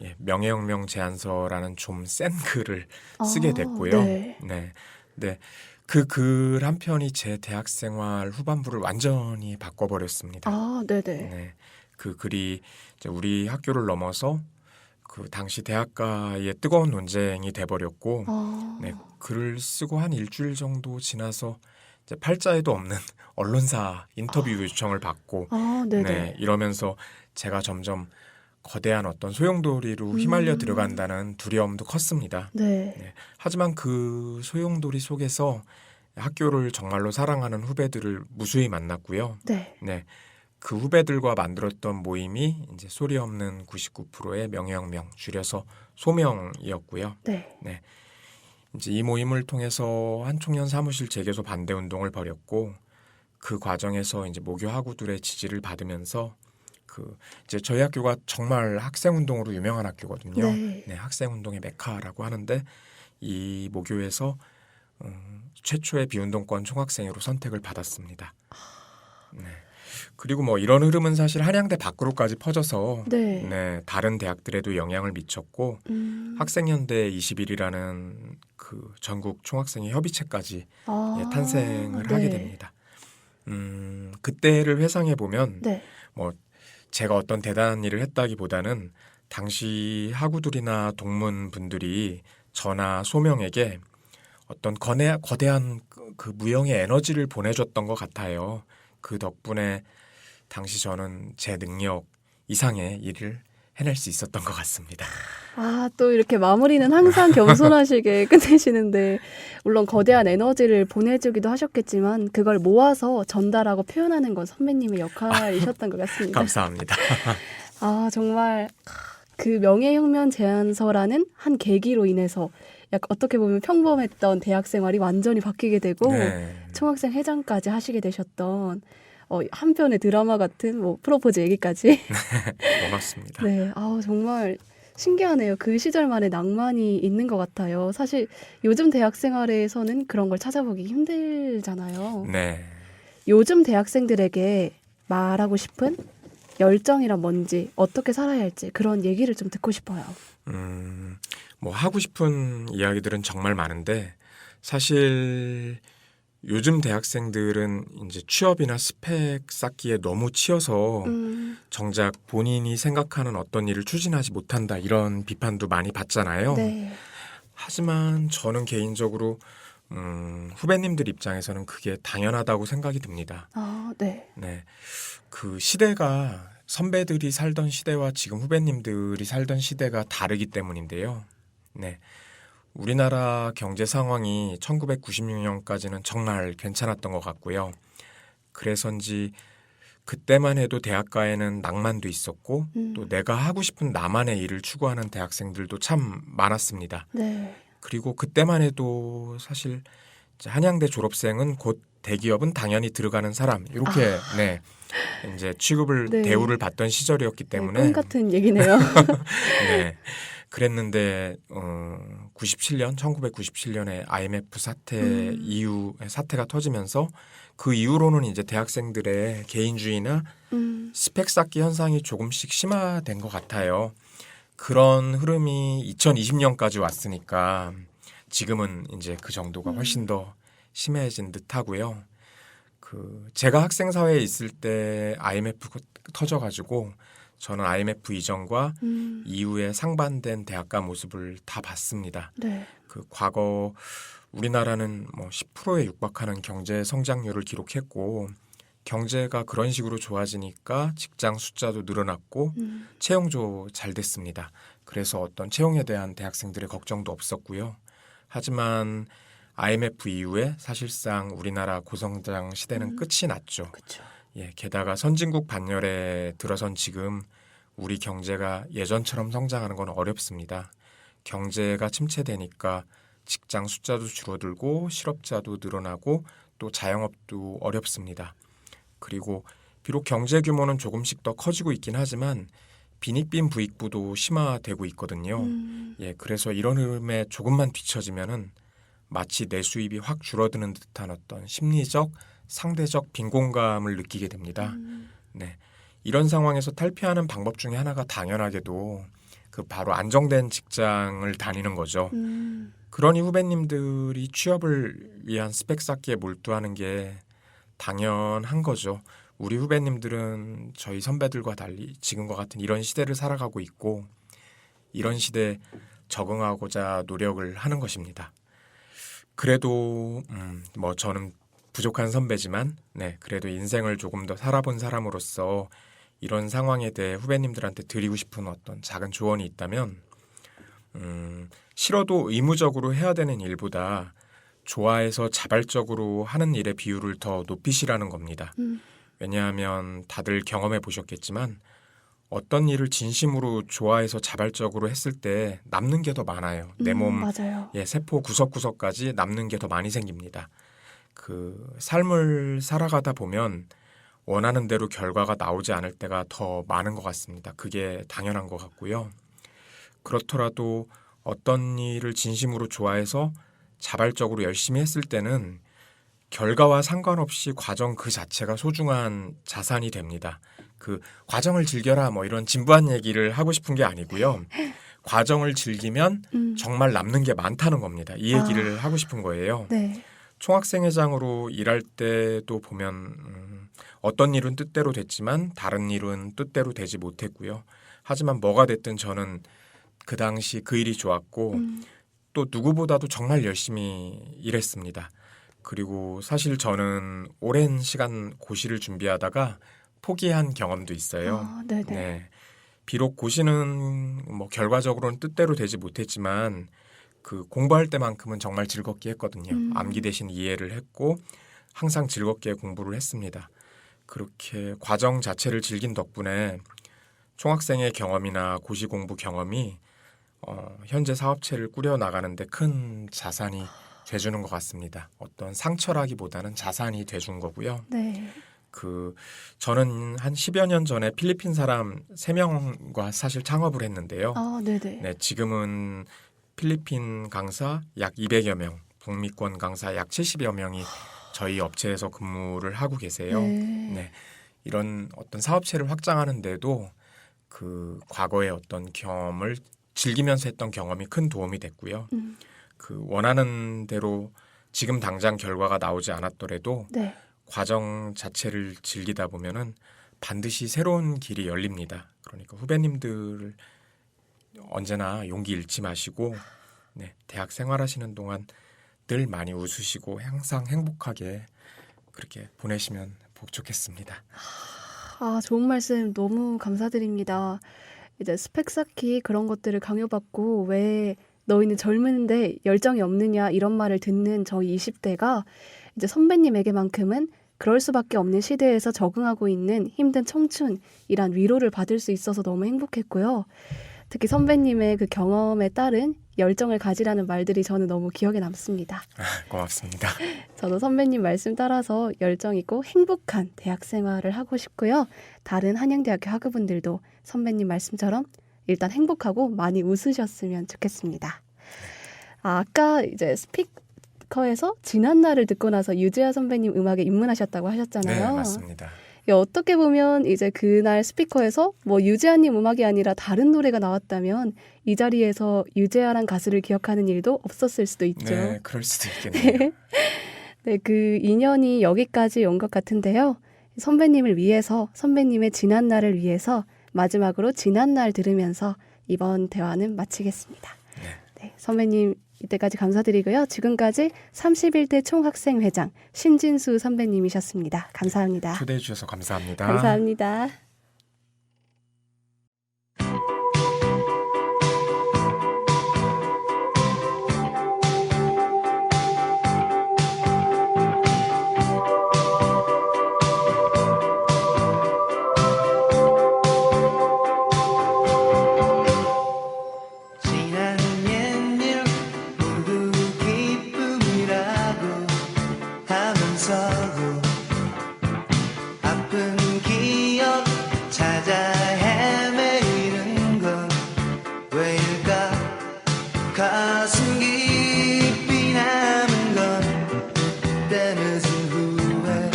예, 명예혁명 제안서라는 좀 센 글을 쓰게 됐고요. 네. 네, 네. 그 글 한 편이 제 대학 생활 후반부를 완전히 바꿔버렸습니다. 아, 네네. 네, 그 글이 이제 우리 학교를 넘어서 그 당시 대학가의 뜨거운 논쟁이 돼버렸고, 아. 네, 글을 쓰고 한 일주일 정도 지나서 이제 팔자에도 없는 언론사 인터뷰 요청을 받고, 아, 네네. 네, 이러면서 제가 점점 거대한 어떤 소용돌이로 휘말려 들어간다는 두려움도 컸습니다. 네. 네, 하지만 그 소용돌이 속에서 학교를 정말로 사랑하는 후배들을 무수히 만났고요. 네. 네, 그 후배들과 만들었던 모임이 이제 소리 없는 99%의 명예혁명, 줄여서 소명이었고요. 네. 네, 이제 이 모임을 통해서 한총련 사무실 재개소 반대 운동을 벌였고 그 과정에서 이제 모교 학우들의 지지를 받으면서 그 이제 저희 학교가 정말 학생 운동으로 유명한 학교거든요. 네. 네, 학생 운동의 메카라고 하는데 이 모교에서 최초의 비운동권 총학생회로 선택을 받았습니다. 네. 그리고 뭐 이런 흐름은 사실 한양대 밖으로까지 퍼져서 네. 네, 다른 대학들에도 영향을 미쳤고 학생연대 21이라는 그 전국 총학생회 협의체까지 아. 예, 탄생을 네. 하게 됩니다. 그때를 회상해 보면 네. 뭐 제가 어떤 대단한 일을 했다기보다는 당시 학우들이나 동문 분들이 저나 소명에게 어떤 거대한 그 무형의 에너지를 보내줬던 것 같아요. 그 덕분에 당시 저는 제 능력 이상의 일을 해낼 수 있었던 것 같습니다. 아, 또 이렇게 마무리는 항상 겸손하시게 끝내시는데, 물론 거대한 에너지를 보내주기도 하셨겠지만, 그걸 모아서 전달하고 표현하는 건 선배님의 역할이셨던 것 같습니다. 감사합니다. 아, 정말 그 명예혁명 제안서라는 한 계기로 인해서 약간 어떻게 보면 평범했던 대학 생활이 완전히 바뀌게 되고, 네. 총학생 회장까지 하시게 되셨던 한편의 드라마 같은 뭐 프로포즈 얘기까지. 고맙습니다. 네, 아우 정말 신기하네요. 그 시절만의 낭만이 있는 것 같아요. 사실 요즘 대학 생활에서는 그런 걸 찾아보기 힘들잖아요. 네. 요즘 대학생들에게 말하고 싶은 열정이란 뭔지, 어떻게 살아야 할지 그런 얘기를 좀 듣고 싶어요. 뭐 하고 싶은 이야기들은 정말 많은데 사실 요즘 대학생들은 이제 취업이나 스펙 쌓기에 너무 치여서 정작 본인이 생각하는 어떤 일을 추진하지 못한다 이런 비판도 많이 받잖아요. 네. 하지만 저는 개인적으로 후배님들 입장에서는 그게 당연하다고 생각이 듭니다. 아, 네. 네, 그 시대가 선배들이 살던 시대와 지금 후배님들이 살던 시대가 다르기 때문인데요. 네, 우리나라 경제 상황이 1996년까지는 정말 괜찮았던 것 같고요. 그래서인지 그때만 해도 대학가에는 낭만도 있었고 또 내가 하고 싶은 나만의 일을 추구하는 대학생들도 참 많았습니다. 네. 그리고 그때만 해도 사실 이제 한양대 졸업생은 곧 대기업은 당연히 들어가는 사람 이렇게 네 이제 취급을 네. 대우를 받던 시절이었기 때문에 꿈 같은 얘기네요. 네 그랬는데 1997년에 IMF 사태 이후 사태가 터지면서 그 이후로는 이제 대학생들의 개인주의나 스펙 쌓기 현상이 조금씩 심화된 것 같아요. 그런 흐름이 2020년까지 왔으니까 지금은 이제 그 정도가 훨씬 더 심해진 듯하고요. 제가 학생 사회에 있을 때 IMF가 터져가지고 저는 IMF 이전과 이후에 상반된 대학가 모습을 다 봤습니다. 네. 과거 우리나라는 뭐 10%에 육박하는 경제 성장률을 기록했고 경제가 그런 식으로 좋아지니까 직장 숫자도 늘어났고 채용도 잘 됐습니다. 그래서 어떤 채용에 대한 대학생들의 걱정도 없었고요. 하지만 IMF 이후에 사실상 우리나라 고성장 시대는 끝이 났죠. 그렇죠. 예, 게다가 선진국 반열에 들어선 지금 우리 경제가 예전처럼 성장하는 건 어렵습니다. 경제가 침체되니까 직장 숫자도 줄어들고 실업자도 늘어나고 또 자영업도 어렵습니다. 그리고 비록 경제 규모는 조금씩 더 커지고 있긴 하지만 빈익빈 부익부도 심화되고 있거든요. 예, 그래서 이런 흐름에 조금만 뒤처지면은 마치 내 수입이 확 줄어드는 듯한 어떤 심리적, 상대적 빈곤감을 느끼게 됩니다. 네, 이런 상황에서 탈피하는 방법 중에 하나가 당연하게도 바로 안정된 직장을 다니는 거죠. 그러니 후배님들이 취업을 위한 스펙 쌓기에 몰두하는 게 당연한 거죠. 우리 후배님들은 저희 선배들과 달리 지금과 같은 이런 시대를 살아가고 있고 이런 시대에 적응하고자 노력을 하는 것입니다. 그래도 뭐 저는 부족한 선배지만 그래도 인생을 조금 더 살아본 사람으로서 이런 상황에 대해 후배님들한테 드리고 싶은 어떤 작은 조언이 있다면 싫어도 의무적으로 해야 되는 일보다 좋아해서 자발적으로 하는 일의 비율을 더 높이시라는 겁니다. 왜냐하면 다들 경험해 보셨겠지만 어떤 일을 진심으로 좋아해서 자발적으로 했을 때 남는 게 더 많아요. 내 몸 맞아요. 세포 구석구석까지 남는 게 더 많이 생깁니다. 삶을 살아가다 보면 원하는 대로 결과가 나오지 않을 때가 더 많은 것 같습니다. 그게 당연한 것 같고요. 그렇더라도 어떤 일을 진심으로 좋아해서 자발적으로 열심히 했을 때는 결과와 상관없이 과정 그 자체가 소중한 자산이 됩니다. 과정을 즐겨라 뭐 이런 진부한 얘기를 하고 싶은 게 아니고요. 과정을 즐기면 정말 남는 게 많다는 겁니다. 이 얘기를 하고 싶은 거예요. 네. 총학생회장으로 일할 때도 보면 어떤 일은 뜻대로 됐지만 다른 일은 뜻대로 되지 못했고요. 하지만 뭐가 됐든 저는 그 당시 그 일이 좋았고 또 누구보다도 정말 열심히 일했습니다. 그리고 사실 저는 오랜 시간 고시를 준비하다가 포기한 경험도 있어요. 네네. 네. 비록 고시는 뭐 결과적으로는 뜻대로 되지 못했지만 공부할 때만큼은 정말 즐겁게 했거든요. 암기 대신 이해를 했고 항상 즐겁게 공부를 했습니다. 그렇게 과정 자체를 즐긴 덕분에 총학생의 경험이나 고시 공부 경험이 현재 사업체를 꾸려 나가는데 큰 자산이 돼주는 것 같습니다. 어떤 상처라기보다는 자산이 돼준 거고요. 네. 저는 한 10여 년 전에 필리핀 사람 3명과 사실 창업을 했는데요. 네네. 네, 지금은 필리핀 강사 약 200여 명, 북미권 강사 약 70여 명이 저희 업체에서 근무를 하고 계세요. 네, 이런 어떤 사업체를 확장하는 데도 과거의 어떤 경험을 즐기면서 했던 경험이 큰 도움이 됐고요. 원하는 대로 지금 당장 결과가 나오지 않았더라도 네. 과정 자체를 즐기다 보면은 반드시 새로운 길이 열립니다. 그러니까 후배님들 언제나 용기 잃지 마시고 대학 생활하시는 동안 늘 많이 웃으시고 항상 행복하게 그렇게 보내시면 좋겠습니다. 좋은 말씀 너무 감사드립니다. 이제 스펙 쌓기 그런 것들을 강요받고 왜 너희는 젊은데 열정이 없느냐 이런 말을 듣는 저희 20대가 이제 선배님에게만큼은 그럴 수밖에 없는 시대에서 적응하고 있는 힘든 청춘이란 위로를 받을 수 있어서 너무 행복했고요. 특히 선배님의 그 경험에 따른 열정을 가지라는 말들이 저는 너무 기억에 남습니다. 고맙습니다. 저도 선배님 말씀 따라서 열정 있고 행복한 대학 생활을 하고 싶고요. 다른 한양대학교 학우분들도 선배님 말씀처럼 일단 행복하고 많이 웃으셨으면 좋겠습니다. 아까 이제 스피커에서 지난 날을 듣고 나서 유재하 선배님 음악에 입문하셨다고 하셨잖아요. 네, 맞습니다. 어떻게 보면 이제 그날 스피커에서 뭐 유재하님 음악이 아니라 다른 노래가 나왔다면 이 자리에서 유재하란 가수를 기억하는 일도 없었을 수도 있죠. 네, 그럴 수도 있겠네요. 네, 그 인연이 여기까지 온 것 같은데요. 선배님을 위해서, 선배님의 지난 날을 위해서 마지막으로 지난 날 들으면서 이번 대화는 마치겠습니다. 네, 선배님 이때까지 감사드리고요. 지금까지 31대 총학생회장 신진수 선배님이셨습니다. 감사합니다. 초대해 주셔서 감사합니다. 감사합니다. 지난 옛일 모두 기쁨이라고 하면서도 아픈 기억 찾아 헤매이는 건 왜일까? 가슴 깊이 남은 건 때늦은 후회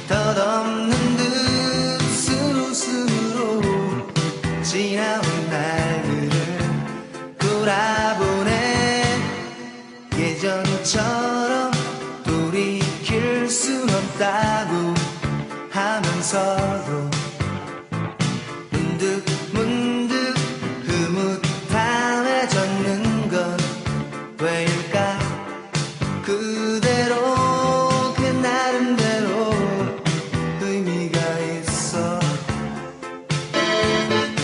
덧없는 듯 스스로 지나온 날들을 돌아보네. 예전처럼 돌이킬 순 없다고 하면서도 문득 흐뭇함해졌는 건 왜일까? 그대로 그 나름대로 의미가 있어.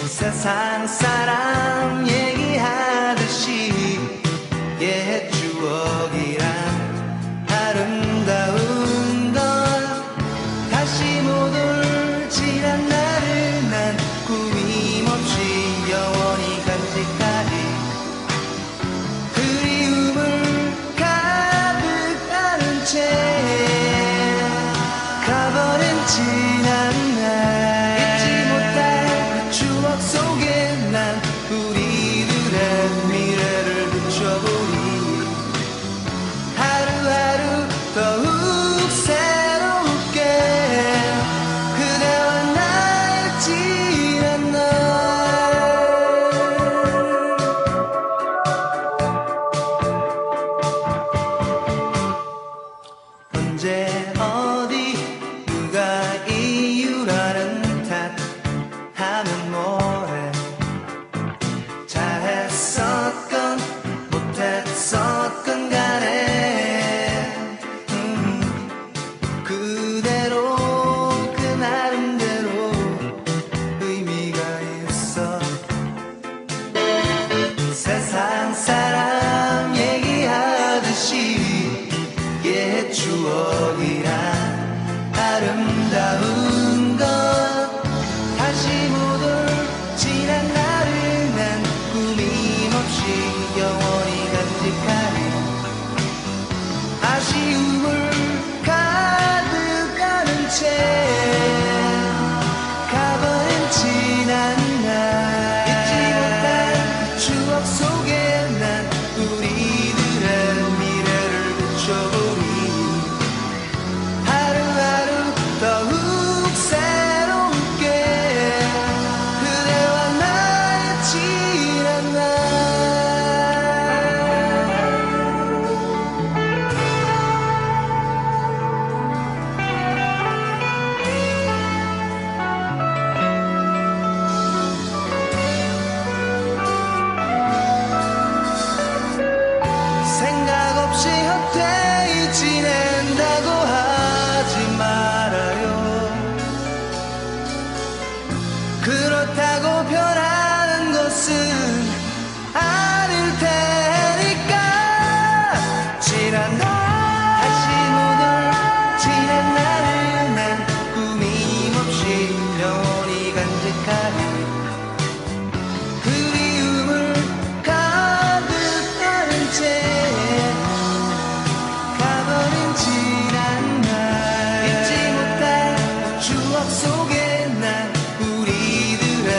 세상 사람 얘기하듯이 옛 추억이란 아름다운 건 다시 못 올 지난 날을 난 꾸밈없이 영원히 간직하리. 그리움을 가득 안은 채 가버린 지난 날 잊지 못할 그 추억 속에 난 우리들의 미래를 비춰보니 하루하루 더욱 새롭게 그대와 나의 지난 날. 언제 어디 누가 이유라는 탓 하면 뭐해. 잘했었건 못했었건 간에 그대로 그 나름대로 의미가 있어. 세상 사람 얘기하듯이 옛 추억이란 아름다운 건 다시 못 올 지난 날을 난 꾸밈없이 영원히 간직하리. 아쉬움을 가득 안은 채 가버린 지난 날 잊지 못할 그 추억 속에 난 우리들의 미래를 비춰보니 하루하루 더욱 새롭게 그대와 나의 지난 날. 생각 없이 헛되이 지낸다고 하지 말아요. 그렇다고 변하는 것은 아닐 테니까. 지난 날 다시 못 올 지난 날을 난 꾸밈없이 영원히 간직하리. 그리움을 가득 안은 채 가버린 지난 날 잊지 못할 그 추억 속에 난 우리들의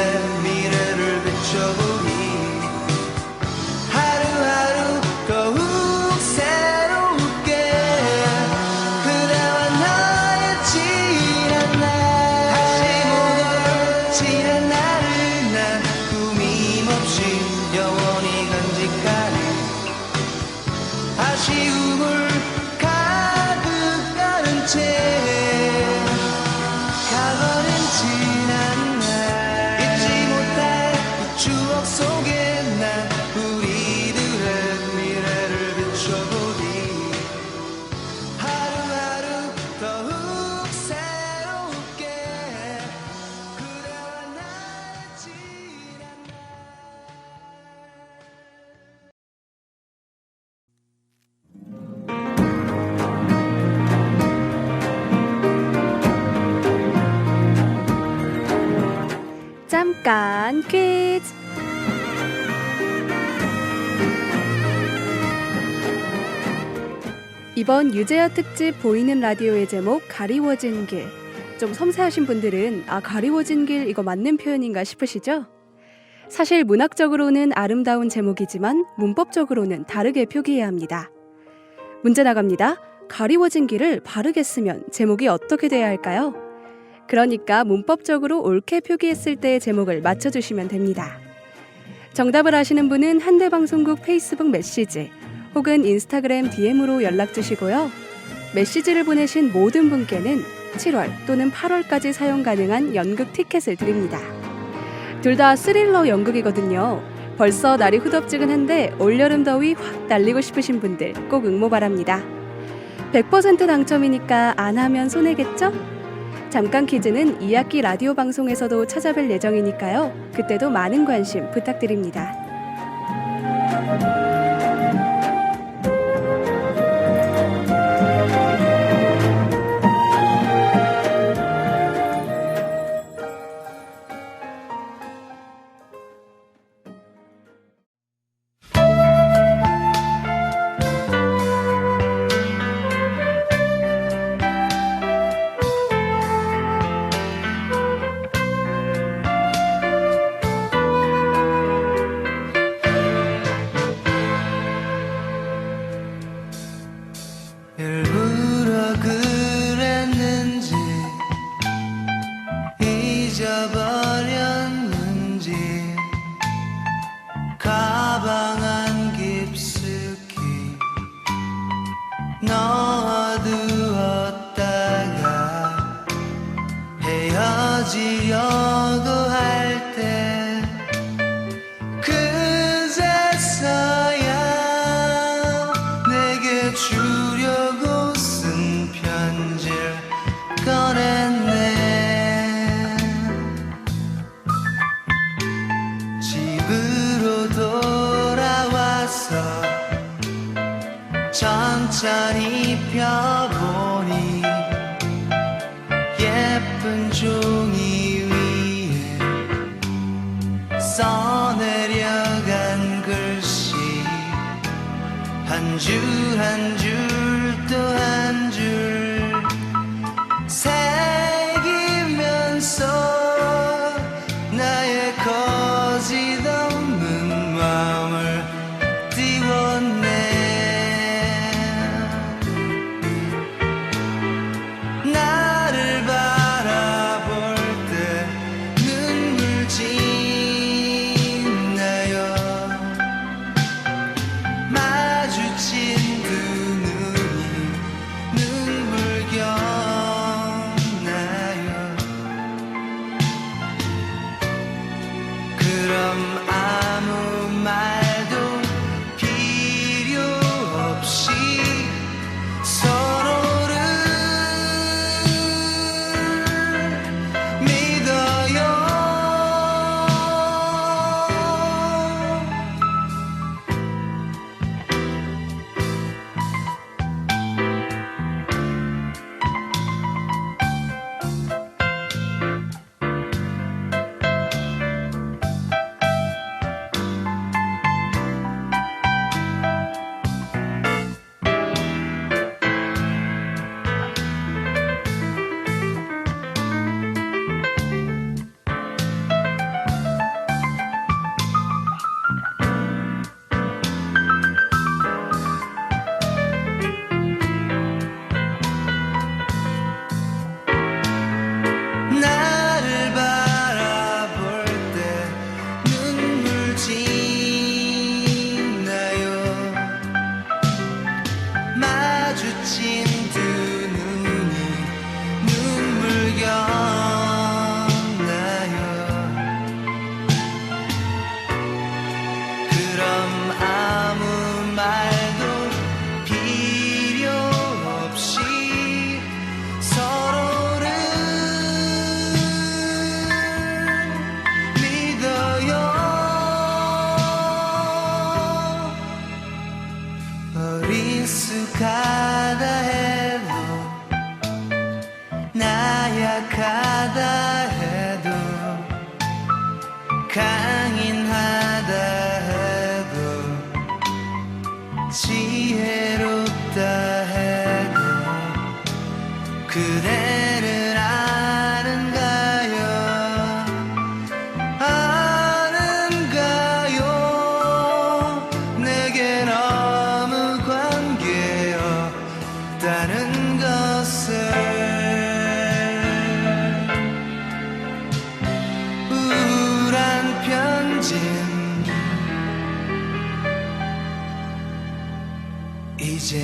미래를 비춰보니 하루하루 더욱 새롭게 그대와 나의 지난 날 다시 못 올 지난 날을 난 꾸밈없이 영원히 간직하리. 아쉬움을 시간 퀴즈. 이번 유재하 특집 보이는 라디오의 제목 가리워진 길. 좀 섬세하신 분들은 가리워진 길 이거 맞는 표현인가 싶으시죠? 사실 문학적으로는 아름다운 제목이지만 문법적으로는 다르게 표기해야 합니다. 문제 나갑니다. 가리워진 길을 바르게 쓰면 제목이 어떻게 돼야 할까요? 그러니까 문법적으로 옳게 표기했을 때의 제목을 맞춰주시면 됩니다. 정답을 아시는 분은 한대방송국 페이스북 메시지 혹은 인스타그램 DM으로 연락주시고요. 메시지를 보내신 모든 분께는 7월 또는 8월까지 사용 가능한 연극 티켓을 드립니다. 둘 다 스릴러 연극이거든요. 벌써 날이 후덥지근한데 올여름 더위 확 날리고 싶으신 분들 꼭 응모 바랍니다. 100% 당첨이니까 안 하면 손해겠죠? 잠깐 퀴즈는 2학기 라디오 방송에서도 찾아뵐 예정이니까요. 그때도 많은 관심 부탁드립니다. 일부러 그랬는지 잊어버렸는지 가방 안 깊숙이 넣어두었다가 헤어지려고 할 때 그제서야 내게 주려고 쓴 편지를 꺼냈네. 집으로 돌아와서 천천히 펴보니 예쁜 종이 위에 써내려간 글씨 한 줄 한 줄 또 한 줄 새기면서 나의 거짓없는 마음을 띄웠네. 나를 바라볼 때 눈물 짓나요? 마주친 두 눈이 눈물 이젠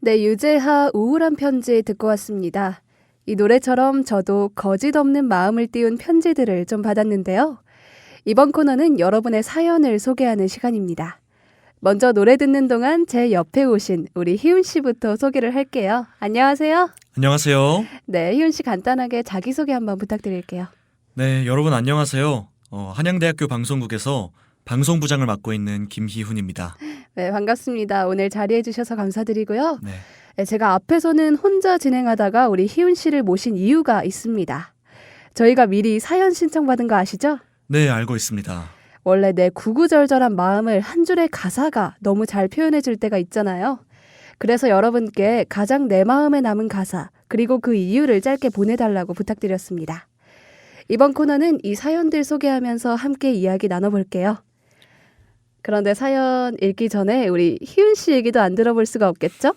네, 유재하 우울한 편지 듣고 왔습니다. 이 노래처럼 저도 거짓 없는 마음을 띄운 편지들을 좀 받았는데요. 이번 코너는 여러분의 사연을 소개하는 시간입니다. 먼저 노래 듣는 동안 제 옆에 오신 우리 희훈 씨부터 소개를 할게요. 안녕하세요. 안녕하세요. 네, 희훈 씨 간단하게 자기소개 한번 부탁드릴게요. 네, 여러분 안녕하세요. 한양대학교 방송국에서 방송부장을 맡고 있는 김희훈입니다. 네, 반갑습니다. 오늘 자리해 주셔서 감사드리고요. 네. 네, 제가 앞에서는 혼자 진행하다가 우리 희훈 씨를 모신 이유가 있습니다. 저희가 미리 사연 신청받은 거 아시죠? 네, 알고 있습니다. 원래 내 구구절절한 마음을 한 줄의 가사가 너무 잘 표현해 줄 때가 있잖아요. 그래서 여러분께 가장 내 마음에 남은 가사 그리고 그 이유를 짧게 보내달라고 부탁드렸습니다. 이번 코너는 이 사연들 소개하면서 함께 이야기 나눠볼게요. 그런데 사연 읽기 전에 우리 희훈 씨 얘기도 안 들어볼 수가 없겠죠?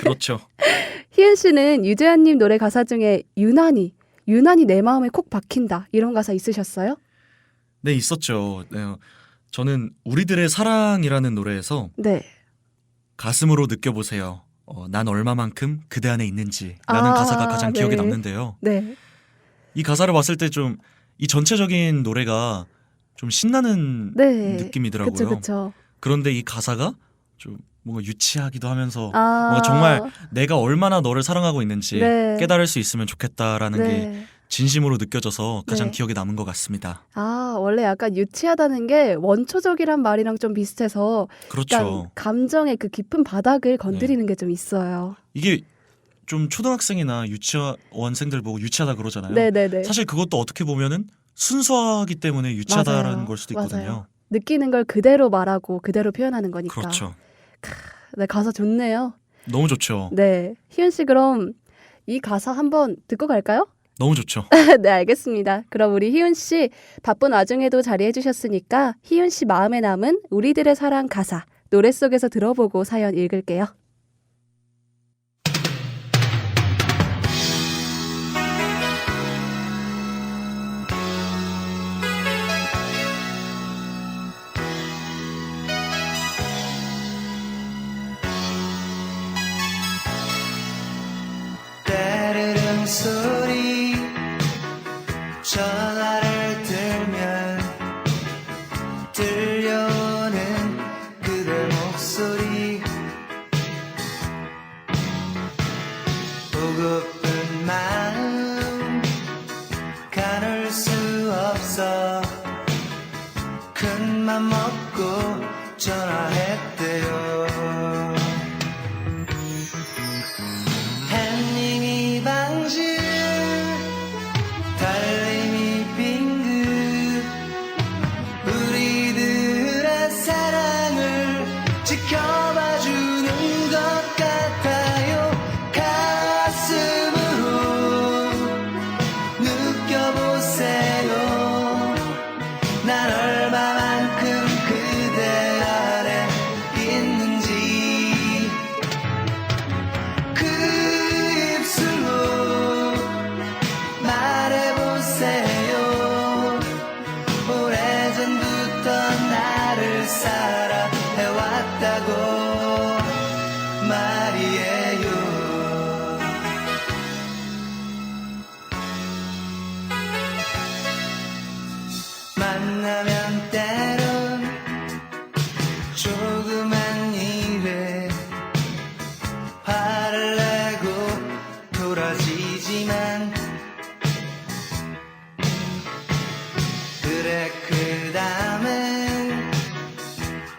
그렇죠. 희은 씨는 유재하님 노래 가사 중에 유난히 내 마음에 콕 박힌다 이런 가사 있으셨어요? 네, 있었죠. 네, 저는 우리들의 사랑이라는 노래에서 네. 가슴으로 느껴보세요. 난 얼마만큼 그대 안에 있는지 라는 가사가 가장 기억에 네. 남는데요. 네. 이 가사를 봤을 때 좀 이 전체적인 노래가 좀 신나는 네. 느낌이더라고요. 그쵸. 그런데 이 가사가 좀 뭔가 유치하기도 하면서 아. 뭔가 정말 내가 얼마나 너를 사랑하고 있는지 네. 깨달을 수 있으면 좋겠다라는 게 네. 진심으로 느껴져서 가장 네. 기억에 남은 것 같습니다. 아, 원래 약간 유치하다는 게 원초적이란 말이랑 좀 비슷해서 그렇죠. 약간 감정의 그 깊은 바닥을 건드리는 게 좀 있어요. 이게 좀 초등학생이나 유치원생들 보고 유치하다 그러잖아요. 네네네. 사실 그것도 어떻게 보면은 순수하기 때문에 유치하다라는 맞아요. 걸 수도 있거든요. 맞아요. 느끼는 걸 그대로 말하고 그대로 표현하는 거니까. 그렇죠. 네, 가사 좋네요. 너무 좋죠. 네, 희은 씨 그럼 이 가사 한번 듣고 갈까요? 너무 좋죠. 네, 알겠습니다. 그럼 우리 희은 씨 바쁜 와중에도 자리해 주셨으니까 희은 씨 마음에 남은 우리들의 사랑 가사 노래 속에서 들어보고 사연 읽을게요. 따르릉 소리 전화를 들면 들려오는 그대 목소리 보고픈 마음 가눌 수 없어 큰맘 먹고 전화했대요. 햇님이 방진 달님이 빙긋 우리들의 사랑을 지켜봐주는 것 같아요. 가슴으로 느껴보세요. 난 얼마만큼 그대 안에 있는지 그 입술로 말해보세요. 오래전부터 나를 사랑해왔다고 말이에요. 만나면 때론 조그만 일에 화를 내고 돌아지지만 그래 그 다음엔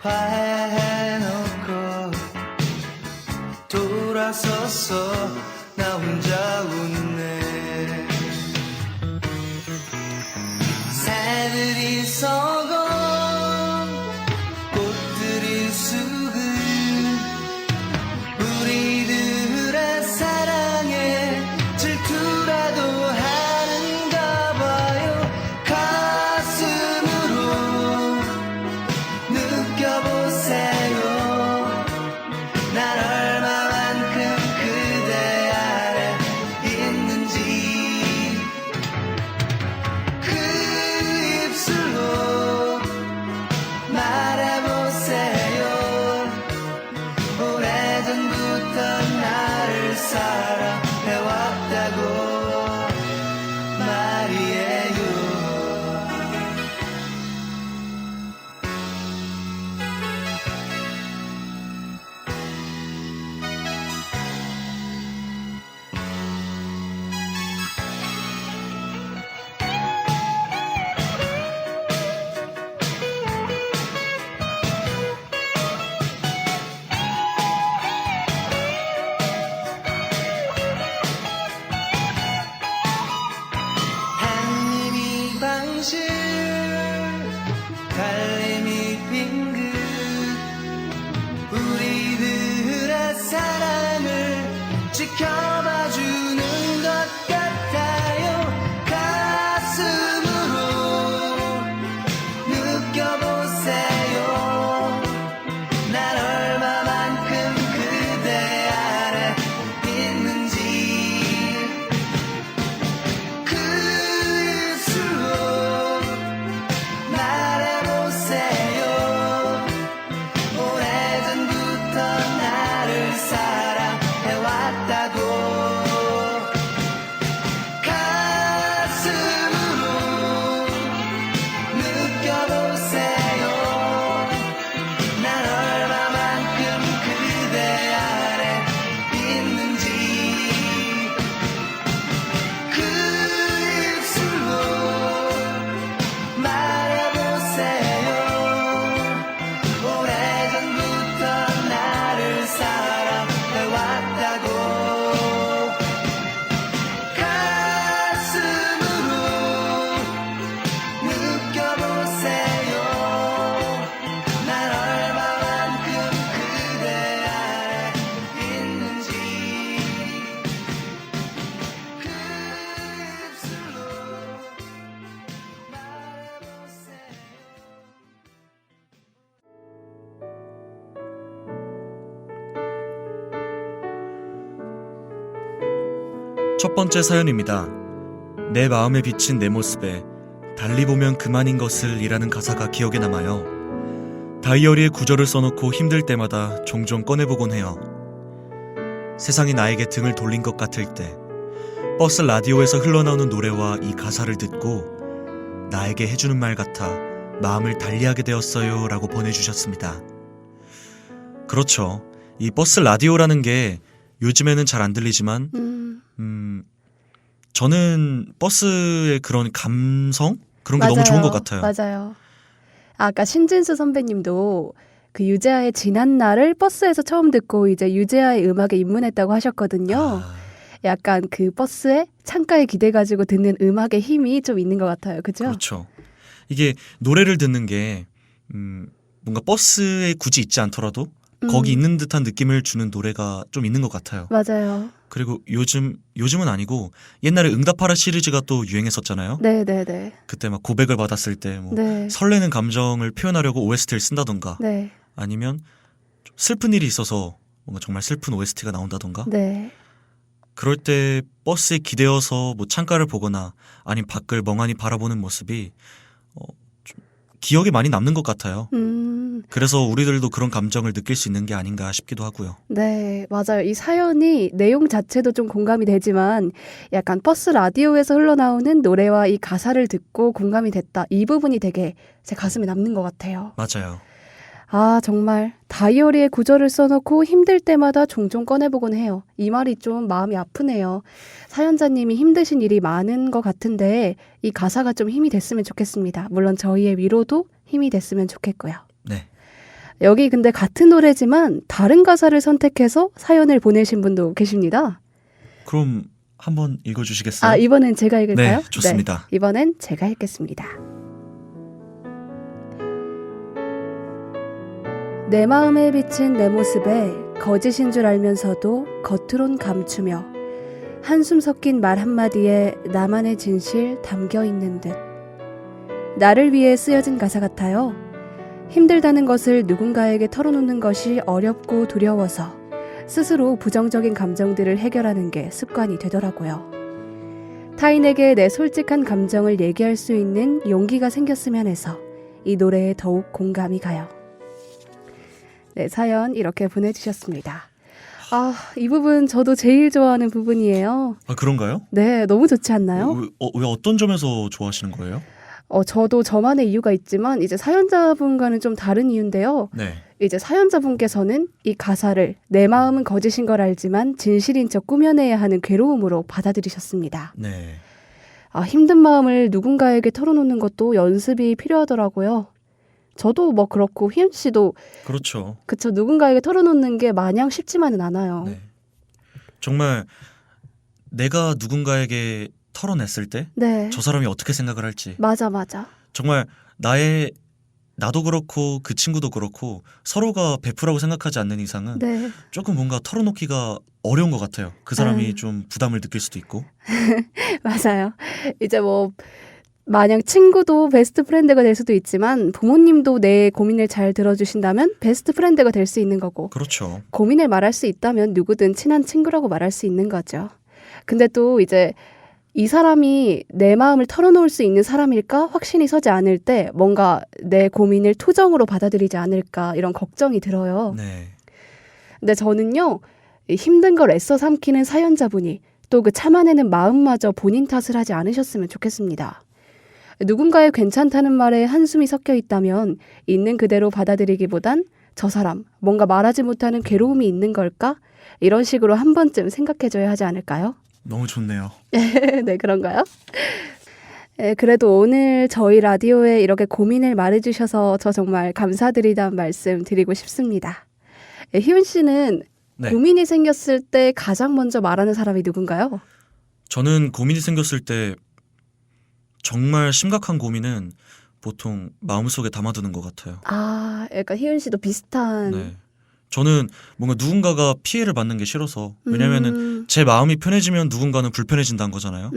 화해해놓고 돌아서서 나 혼자 웃네. 첫 번째 사연입니다. 내 마음에 비친 내 모습에 달리 보면 그만인 것을 이라는 가사가 기억에 남아요. 다이어리에 구절을 써놓고 힘들 때마다 종종 꺼내보곤 해요. 세상이 나에게 등을 돌린 것 같을 때 버스 라디오에서 흘러나오는 노래와 이 가사를 듣고 나에게 해주는 말 같아 마음을 달리하게 되었어요 라고 보내주셨습니다. 그렇죠. 이 버스 라디오라는 게 요즘에는 잘 안 들리지만 저는 버스의 그런 감성? 그런 게 너무 좋은 것 같아요. 맞아요. 아까 신진수 선배님도 그 유재하의 지난 날을 버스에서 처음 듣고 이제 유재하의 음악에 입문했다고 하셨거든요. 아, 약간 그 버스에 창가에 기대가지고 듣는 음악의 힘이 좀 있는 것 같아요. 그죠? 그렇죠. 이게 노래를 듣는 게 뭔가 버스에 굳이 있지 않더라도 거기 있는 듯한 느낌을 주는 노래가 좀 있는 것 같아요. 맞아요. 그리고 요즘은 아니고 옛날에 응답하라 시리즈가 또 유행했었잖아요. 네네네. 그때 막 고백을 받았을 때 뭐 네. 설레는 감정을 표현하려고 OST를 쓴다던가 네. 아니면 좀 슬픈 일이 있어서 뭔가 정말 슬픈 OST가 나온다던가 네. 그럴 때 버스에 기대어서 뭐 창가를 보거나 아니면 밖을 멍하니 바라보는 모습이 좀 기억에 많이 남는 것 같아요. 그래서 우리들도 그런 감정을 느낄 수 있는 게 아닌가 싶기도 하고요. 네, 맞아요. 이 사연이 내용 자체도 좀 공감이 되지만 약간 버스 라디오에서 흘러나오는 노래와 이 가사를 듣고 공감이 됐다. 이 부분이 되게 제 가슴에 남는 것 같아요. 맞아요. 아, 정말 다이어리에 구절을 써놓고 힘들 때마다 종종 꺼내보곤 해요. 이 말이 좀 마음이 아프네요. 사연자님이 힘드신 일이 많은 것 같은데 이 가사가 좀 힘이 됐으면 좋겠습니다. 물론 저희의 위로도 힘이 됐으면 좋겠고요. 네. 여기 근데 같은 노래지만 다른 가사를 선택해서 사연을 보내신 분도 계십니다. 그럼 한번 읽어주시겠어요? 아, 이번엔 제가 읽을까요? 네, 좋습니다. 네, 이번엔 제가 읽겠습니다. 내 마음에 비친 내 모습에 거짓인 줄 알면서도 겉으론 감추며 한숨 섞인 말 한마디에 나만의 진실 담겨 있는 듯. 나를 위해 쓰여진 가사 같아요. 힘들다는 것을 누군가에게 털어놓는 것이 어렵고 두려워서 스스로 부정적인 감정들을 해결하는 게 습관이 되더라고요. 타인에게 내 솔직한 감정을 얘기할 수 있는 용기가 생겼으면 해서 이 노래에 더욱 공감이 가요. 네, 사연 이렇게 보내주셨습니다. 아, 이 부분 저도 제일 좋아하는 부분이에요. 아, 그런가요? 네, 너무 좋지 않나요? 왜 어떤 점에서 좋아하시는 거예요? 저도 저만의 이유가 있지만 이제 사연자분과는 좀 다른 이유인데요. 네. 이제 사연자분께서는 이 가사를 내 마음은 거짓인 걸 알지만 진실인 척 꾸며내야 하는 괴로움으로 받아들이셨습니다. 네. 아, 힘든 마음을 누군가에게 털어놓는 것도 연습이 필요하더라고요. 저도 뭐 그렇고 희은 씨도 그렇죠. 그쵸, 누군가에게 털어놓는 게 마냥 쉽지만은 않아요. 네. 정말 내가 누군가에게 털어냈을 때 네. 저 사람이 어떻게 생각을 할지 맞아. 정말 나도 그렇고 그 친구도 그렇고 서로가 베프라고 생각하지 않는 이상은 네. 조금 뭔가 털어놓기가 어려운 것 같아요. 그 사람이 음. 좀 부담을 느낄 수도 있고. 맞아요. 이제 뭐 마냥 친구도 베스트 프렌드가 될 수도 있지만 부모님도 내 고민을 잘 들어주신다면 베스트 프렌드가 될 수 있는 거고 그렇죠. 고민을 말할 수 있다면 누구든 친한 친구라고 말할 수 있는 거죠. 근데 또 이제 이 사람이 내 마음을 털어놓을 수 있는 사람일까 확신이 서지 않을 때 뭔가 내 고민을 투정으로 받아들이지 않을까 이런 걱정이 들어요. 네. 근데 저는요, 이 힘든 걸 애써 삼키는 사연자분이 또 그 참아내는 마음마저 본인 탓을 하지 않으셨으면 좋겠습니다. 누군가의 괜찮다는 말에 한숨이 섞여 있다면 있는 그대로 받아들이기보단 저 사람 뭔가 말하지 못하는 괴로움이 있는 걸까? 이런 식으로 한 번쯤 생각해줘야 하지 않을까요? 너무 좋네요. 네, 그런가요? 네, 그래도 오늘 저희 라디오에 이렇게 고민을 말해주셔서 저 정말 감사드리다는 말씀 드리고 싶습니다. 네, 희훈 씨는 네. 고민이 생겼을 때 가장 먼저 말하는 사람이 누군가요? 저는 고민이 생겼을 때 정말 심각한 고민은 보통 마음속에 담아두는 것 같아요. 아, 약간 희훈 씨도 비슷한. 네. 저는 뭔가 누군가가 피해를 받는 게 싫어서 왜냐면은 제 마음이 편해지면 누군가는 불편해진다는 거잖아요.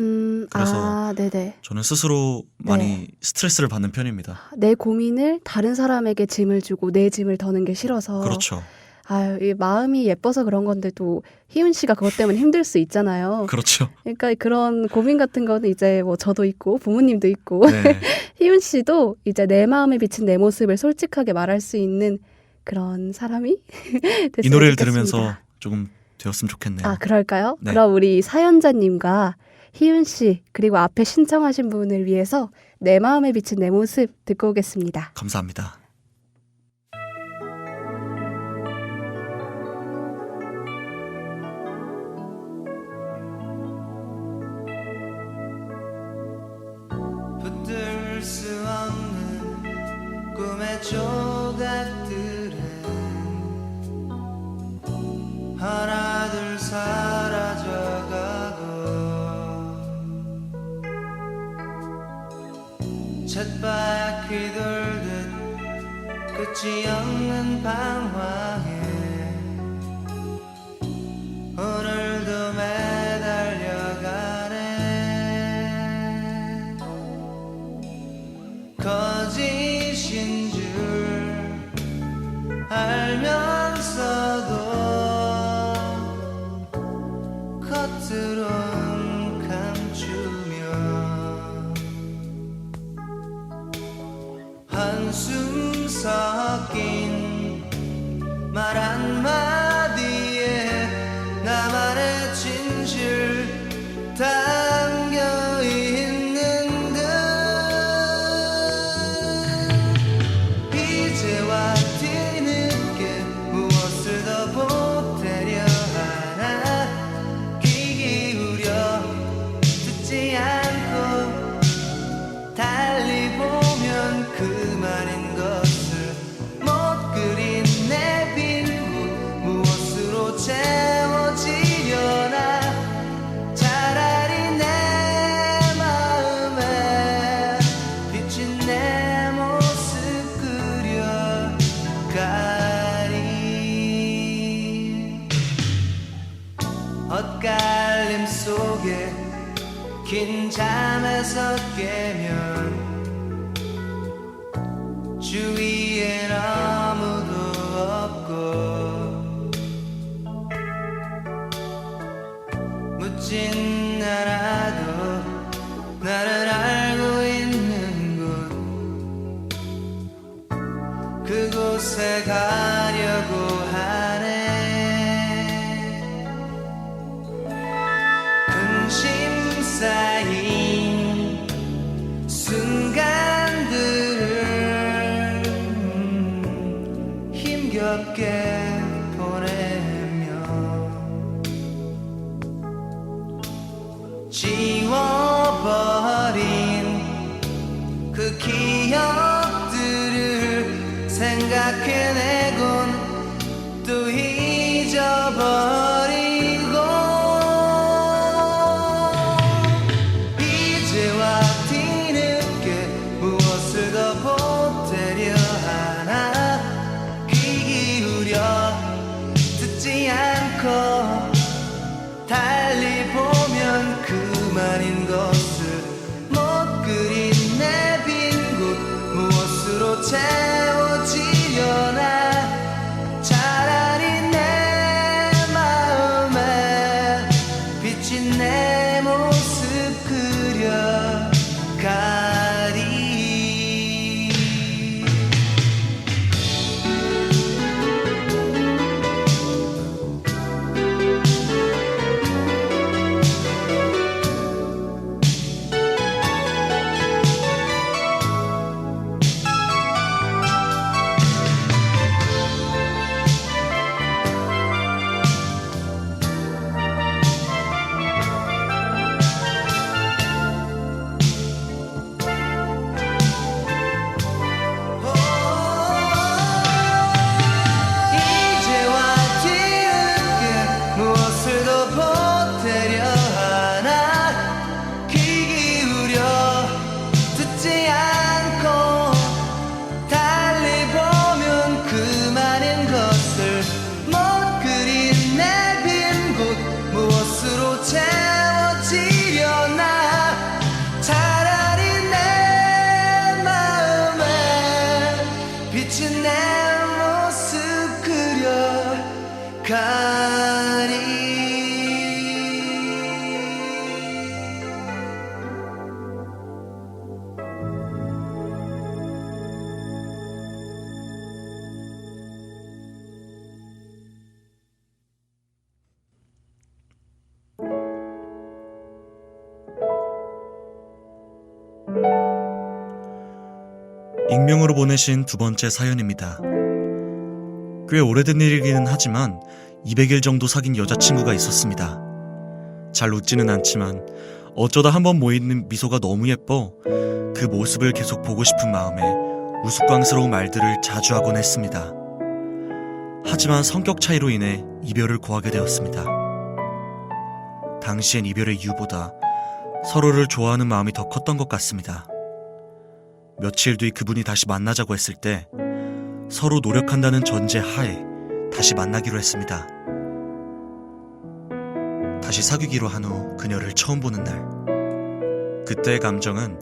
그래서 네네. 저는 스스로 많이 스트레스를 받는 편입니다. 내 고민을 다른 사람에게 짐을 주고 내 짐을 더는 게 싫어서. 그렇죠. 아유, 이 마음이 예뻐서 그런 건데도 희은 씨가 그것 때문에 힘들 수 있잖아요. 그렇죠. 그러니까 그런 고민 같은 거는 이제 뭐 저도 있고 부모님도 있고 네. 희은 씨도 이제 내 마음에 비친 내 모습을 솔직하게 말할 수 있는 그런 사람이 됐으면 이 노래를 좋겠습니다. 들으면서 조금 되었으면 좋겠네요. 아, 그럴까요? 네. 그럼 우리 사연자님과 희은 씨 그리고 앞에 신청하신 분을 위해서 내 마음에 비친 내 모습 듣고 오겠습니다. 감사합니다. 붙들 수 없는 꿈의 조각들은 하나둘 사라져가고 쳇바퀴 돌듯 끝이 없는 방황에 오늘도 매달려가네. 거짓인 줄 알면서도 겉으론 감추며 한숨 섞인 말 한마디에 나만의 진실 담겨 있는 듯 이제와 뒤늦게 무엇을 더 보태려 하나 귀 기울여 듣지 않고 달리 보면 그만인 것을 못 그린 내 빈 곳 무엇으로 채워지려나 차라리 내 마음에 비친 내 모습 그려가리. 엇갈림 속에 긴 잠에서 깨면 주위엔 아무도 없고 묻진 않아도 나를 알고 있는 곳 그곳에 가려고 하네. 근심 쌓인 순간들을 힘겹게 보내며 지워버린 그 기억들을 생각해내곤 또 잊어버리고 이제와 뒤늦게 무엇을 더 보태려 하나 귀 기울여 듣지 않고 달리 보면 그만인 것을 못 그린 내 빈 곳 무엇으로 채워지려나 차라리 내 마음에 비친 내 모습 그려가리. 익명으로 보내신 두 번째 사연입니다. 꽤 오래된 일이기는 하지만 200일 정도 사귄 여자친구가 있었습니다. 잘 웃지는 않지만 어쩌다 한번 모이는 미소가 너무 예뻐 그 모습을 계속 보고 싶은 마음에 우스꽝스러운 말들을 자주 하곤 했습니다. 하지만 성격 차이로 인해 이별을 고하게 되었습니다. 당시엔 이별의 이유보다 서로를 좋아하는 마음이 더 컸던 것 같습니다. 며칠 뒤 그분이 다시 만나자고 했을 때 서로 노력한다는 전제 하에 다시 만나기로 했습니다. 다시 사귀기로 한 후 그녀를 처음 보는 날, 그때의 감정은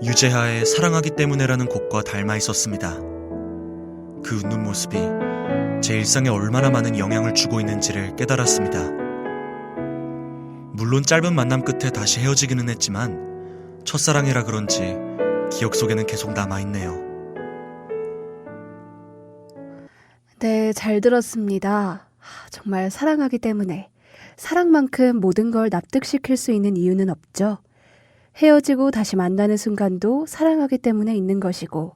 유재하의 사랑하기 때문에라는 곡과 닮아 있었습니다. 그 웃는 모습이 제 일상에 얼마나 많은 영향을 주고 있는지를 깨달았습니다. 물론 짧은 만남 끝에 다시 헤어지기는 했지만 첫사랑이라 그런지 기억 속에는 계속 남아있네요. 네, 잘 들었습니다. 정말 사랑하기 때문에 사랑만큼 모든 걸 납득시킬 수 있는 이유는 없죠. 헤어지고 다시 만나는 순간도 사랑하기 때문에 있는 것이고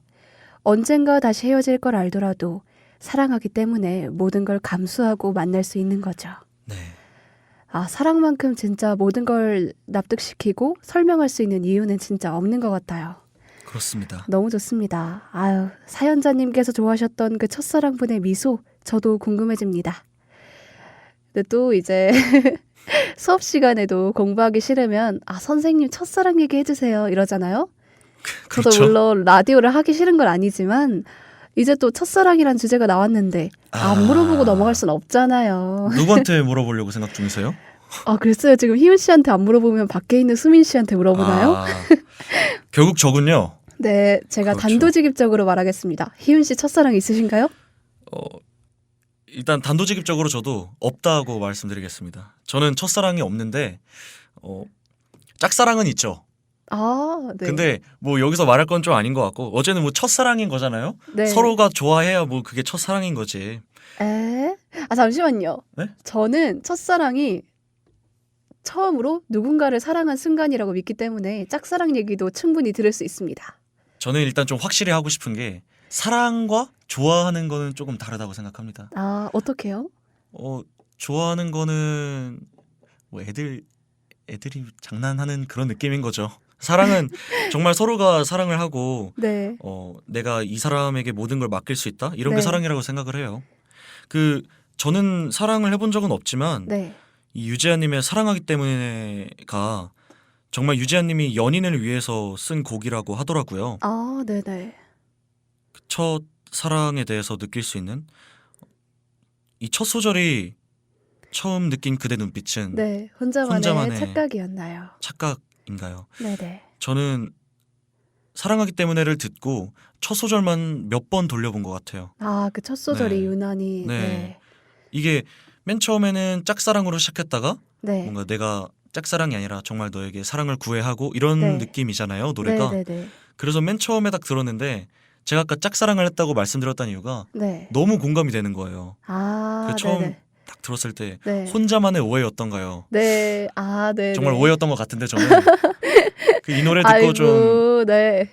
언젠가 다시 헤어질 걸 알더라도 사랑하기 때문에 모든 걸 감수하고 만날 수 있는 거죠. 네, 사랑만큼 진짜 모든 걸 납득시키고 설명할 수 있는 이유는 진짜 없는 것 같아요. 그렇습니다. 너무 좋습니다. 사연자님께서 좋아하셨던 그 첫사랑분의 미소, 저도 궁금해집니다. 근데 또 이제 수업 시간에도 공부하기 싫으면 선생님 첫사랑 얘기해주세요 이러잖아요. 저도 그렇죠. 물론 라디오를 하기 싫은 건 아니지만 이제 또 첫사랑이란 주제가 나왔는데 안 물어보고 넘어갈 순 없잖아요. 누구한테 물어보려고 생각 중이세요? 글쎄요. 지금 희윤 씨한테 안 물어보면 밖에 있는 수민 씨한테 물어보나요? 결국 저군요. 네, 제가 그렇죠. 단도직입적으로 말하겠습니다. 희윤 씨 첫사랑 있으신가요? 일단 단도직입적으로 저도 없다고 말씀드리겠습니다. 저는 첫사랑이 없는데 짝사랑은 있죠. 네. 근데 뭐 여기서 말할 건 좀 아닌 것 같고 어제는 뭐 첫사랑인 거잖아요. 네. 서로가 좋아해야 뭐 그게 첫사랑인 거지. 잠시만요. 네? 저는 첫사랑이 처음으로 누군가를 사랑한 순간이라고 믿기 때문에 짝사랑 얘기도 충분히 들을 수 있습니다. 저는 일단 좀 확실히 하고 싶은 게 사랑과 좋아하는 거는 조금 다르다고 생각합니다. 어떡해요? 좋아하는 거는 뭐 애들이 장난하는 그런 느낌인 거죠. 사랑은 정말 서로가 사랑을 하고 네. 내가 이 사람에게 모든 걸 맡길 수 있다? 이런 네. 게 사랑이라고 생각을 해요. 저는 사랑을 해본 적은 없지만 네. 이 유재하님의 사랑하기 때문에가 정말 유재하님이 연인을 위해서 쓴 곡이라고 하더라고요. 네네. 첫 사랑에 대해서 느낄 수 있는 이 첫 소절이 처음 느낀 그대 눈빛은 네. 혼자만의 혼자만의 착각이었나요? 착각인가요? 네네. 저는 사랑하기 때문에를 듣고 첫 소절만 몇 번 돌려본 것 같아요. 그 첫 소절이 네. 유난히. 네. 이게 맨 처음에는 짝사랑으로 시작했다가 네. 뭔가 내가 짝사랑이 아니라 정말 너에게 사랑을 구애하고 이런 네. 느낌이잖아요, 노래가. 네네네. 그래서 맨 처음에 딱 들었는데 제가 아까 짝사랑을 했다고 말씀드렸던 이유가 네. 너무 공감이 되는 거예요. 처음 네네. 딱 들었을 때 네. 혼자만의 오해였던가요? 네. 네. 정말 오해였던 것 같은데 저는 이 노래 듣고 아이고, 좀 네.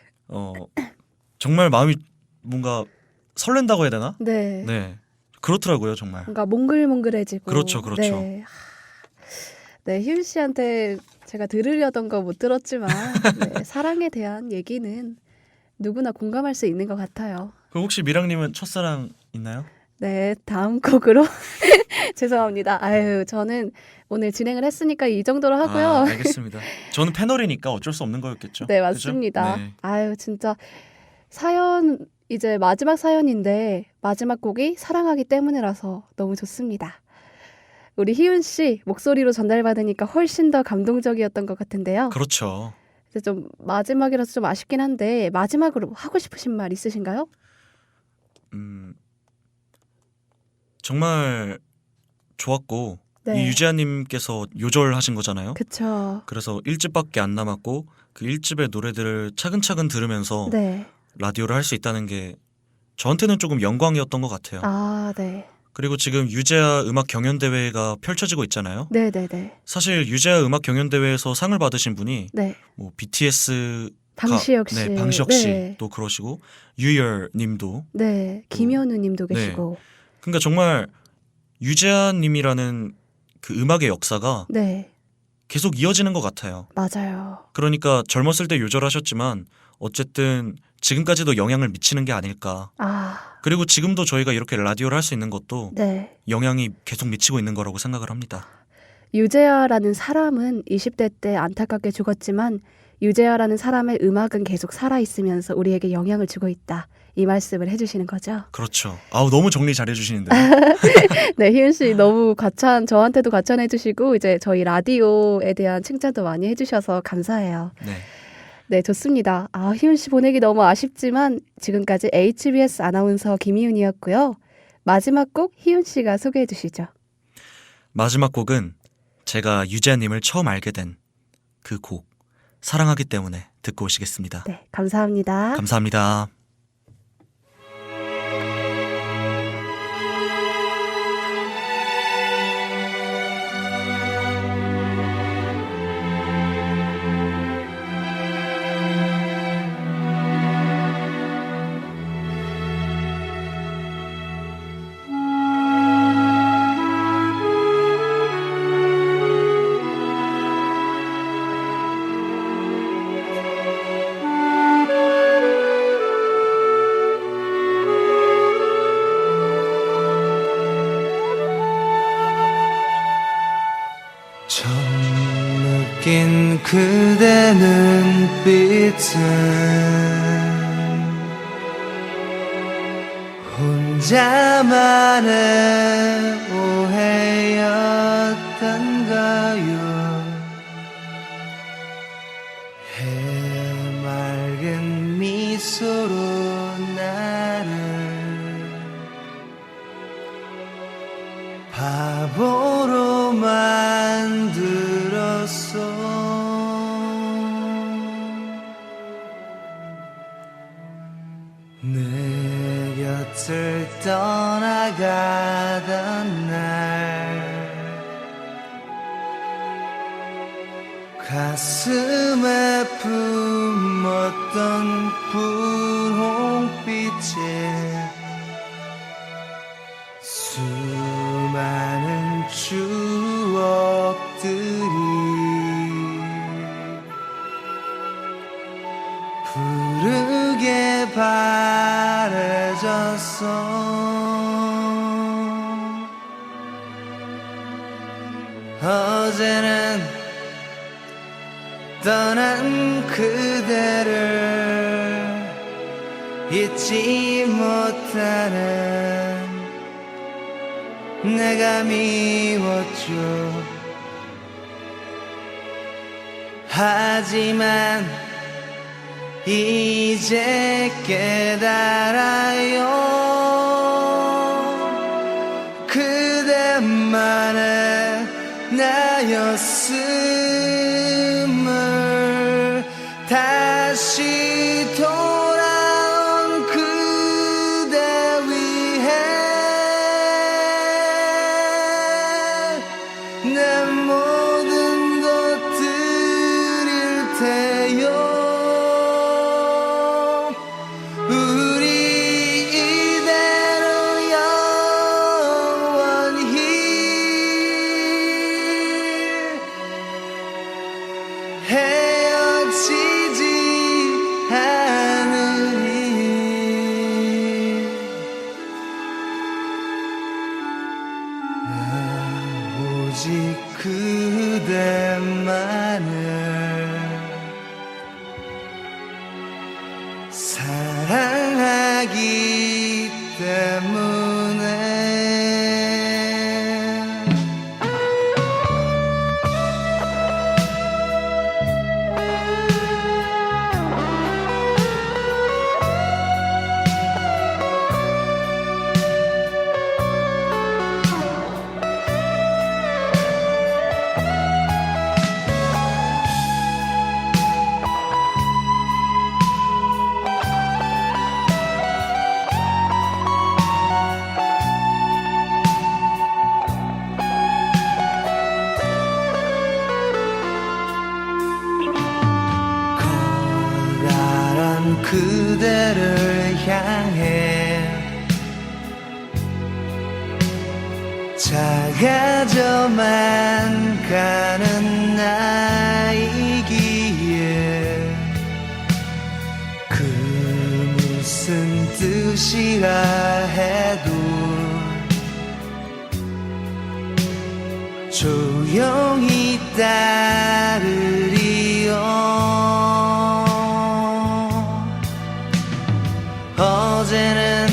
정말 마음이 뭔가 설렌다고 해야 되나? 네. 네, 그렇더라고요 정말. 뭔가 몽글몽글해지고. 그렇죠, 그렇죠. 네. 네, 희윤 씨한테 제가 들으려던 거 못 들었지만 네, 사랑에 대한 얘기는 누구나 공감할 수 있는 것 같아요. 그럼 혹시 미랑님은 첫사랑 있나요? 네, 다음 곡으로 죄송합니다. 저는 오늘 진행을 했으니까 이 정도로 하고요. 알겠습니다. 저는 패널이니까 어쩔 수 없는 거였겠죠. 네, 그죠? 맞습니다. 네. 진짜 사연 이제 마지막 사연인데 마지막 곡이 사랑하기 때문이라서 너무 좋습니다. 우리 희윤 씨 목소리로 전달받으니까 훨씬 더 감동적이었던 것 같은데요. 그렇죠. 이제 좀 마지막이라서 좀 아쉽긴 한데 마지막으로 하고 싶으신 말 있으신가요? 정말 좋았고 네. 이 유재하님께서 요절하신 거잖아요. 그쵸. 그래서 1집밖에 안 남았고 그 1집의 노래들을 차근차근 들으면서 네. 라디오를 할 수 있다는 게 저한테는 조금 영광이었던 것 같아요. 네. 그리고 지금 유재하 음악 경연대회가 펼쳐지고 있잖아요. 네네네. 사실 유재하 음악 경연대회에서 상을 받으신 분이 네. 뭐 BTS 당시 역시 네, 방시혁 네. 씨도 그러시고 유열 님도 네, 김현우 님도 네. 계시고. 그러니까 정말 유재한 님이라는 그 음악의 역사가 네, 계속 이어지는 것 같아요. 맞아요. 그러니까 젊었을 때 요절하셨지만 어쨌든 지금까지도 영향을 미치는 게 아닐까. 아, 그리고 지금도 저희가 이렇게 라디오를 할 수 있는 것도 네. 영향이 계속 미치고 있는 거라고 생각을 합니다. 유재하라는 사람은 20대 때 안타깝게 죽었지만 유재하라는 사람의 음악은 계속 살아있으면서 우리에게 영향을 주고 있다. 이 말씀을 해주시는 거죠. 그렇죠. 아우 너무 정리 잘해 주시는데. 네, 희은 씨 너무 저한테도 과찬해 주시고 이제 저희 라디오에 대한 칭찬도 많이 해주셔서 감사해요. 네. 네, 좋습니다. 아, 희은 씨 보내기 너무 아쉽지만 지금까지 HBS 아나운서 김희은이었고요. 마지막 곡 희은 씨가 소개해 주시죠. 마지막 곡은 제가 유재한 님을 처음 알게 된 그 곡 사랑하기 때문에 듣고 오시겠습니다. 네, 감사합니다. 감사합니다. 처음 느낀 그대 눈빛은 혼자만의 오해였던가요. 해맑은 미소로 나를 바보로 만들었어. 내 곁을 떠나가던 날 가슴에 품었던 분홍빛에 수많은 추억들이 푸르게 바래졌어. 어제는 떠난 그대를 잊지 못하는 내가 미웠죠. 하지만 이제 깨달아요. 그대만의 나였음을. 다시 돌아온 그대 위해 내 모든 것 드릴 테요. 우리 이대로 영원히 헤어지지 않으리. 오직 그대만을 사랑하기 때문에. 그대를 향해 작아져만 가는 나이기에 그 무슨 뜻이라 해도 조용히 따르리요. 어제는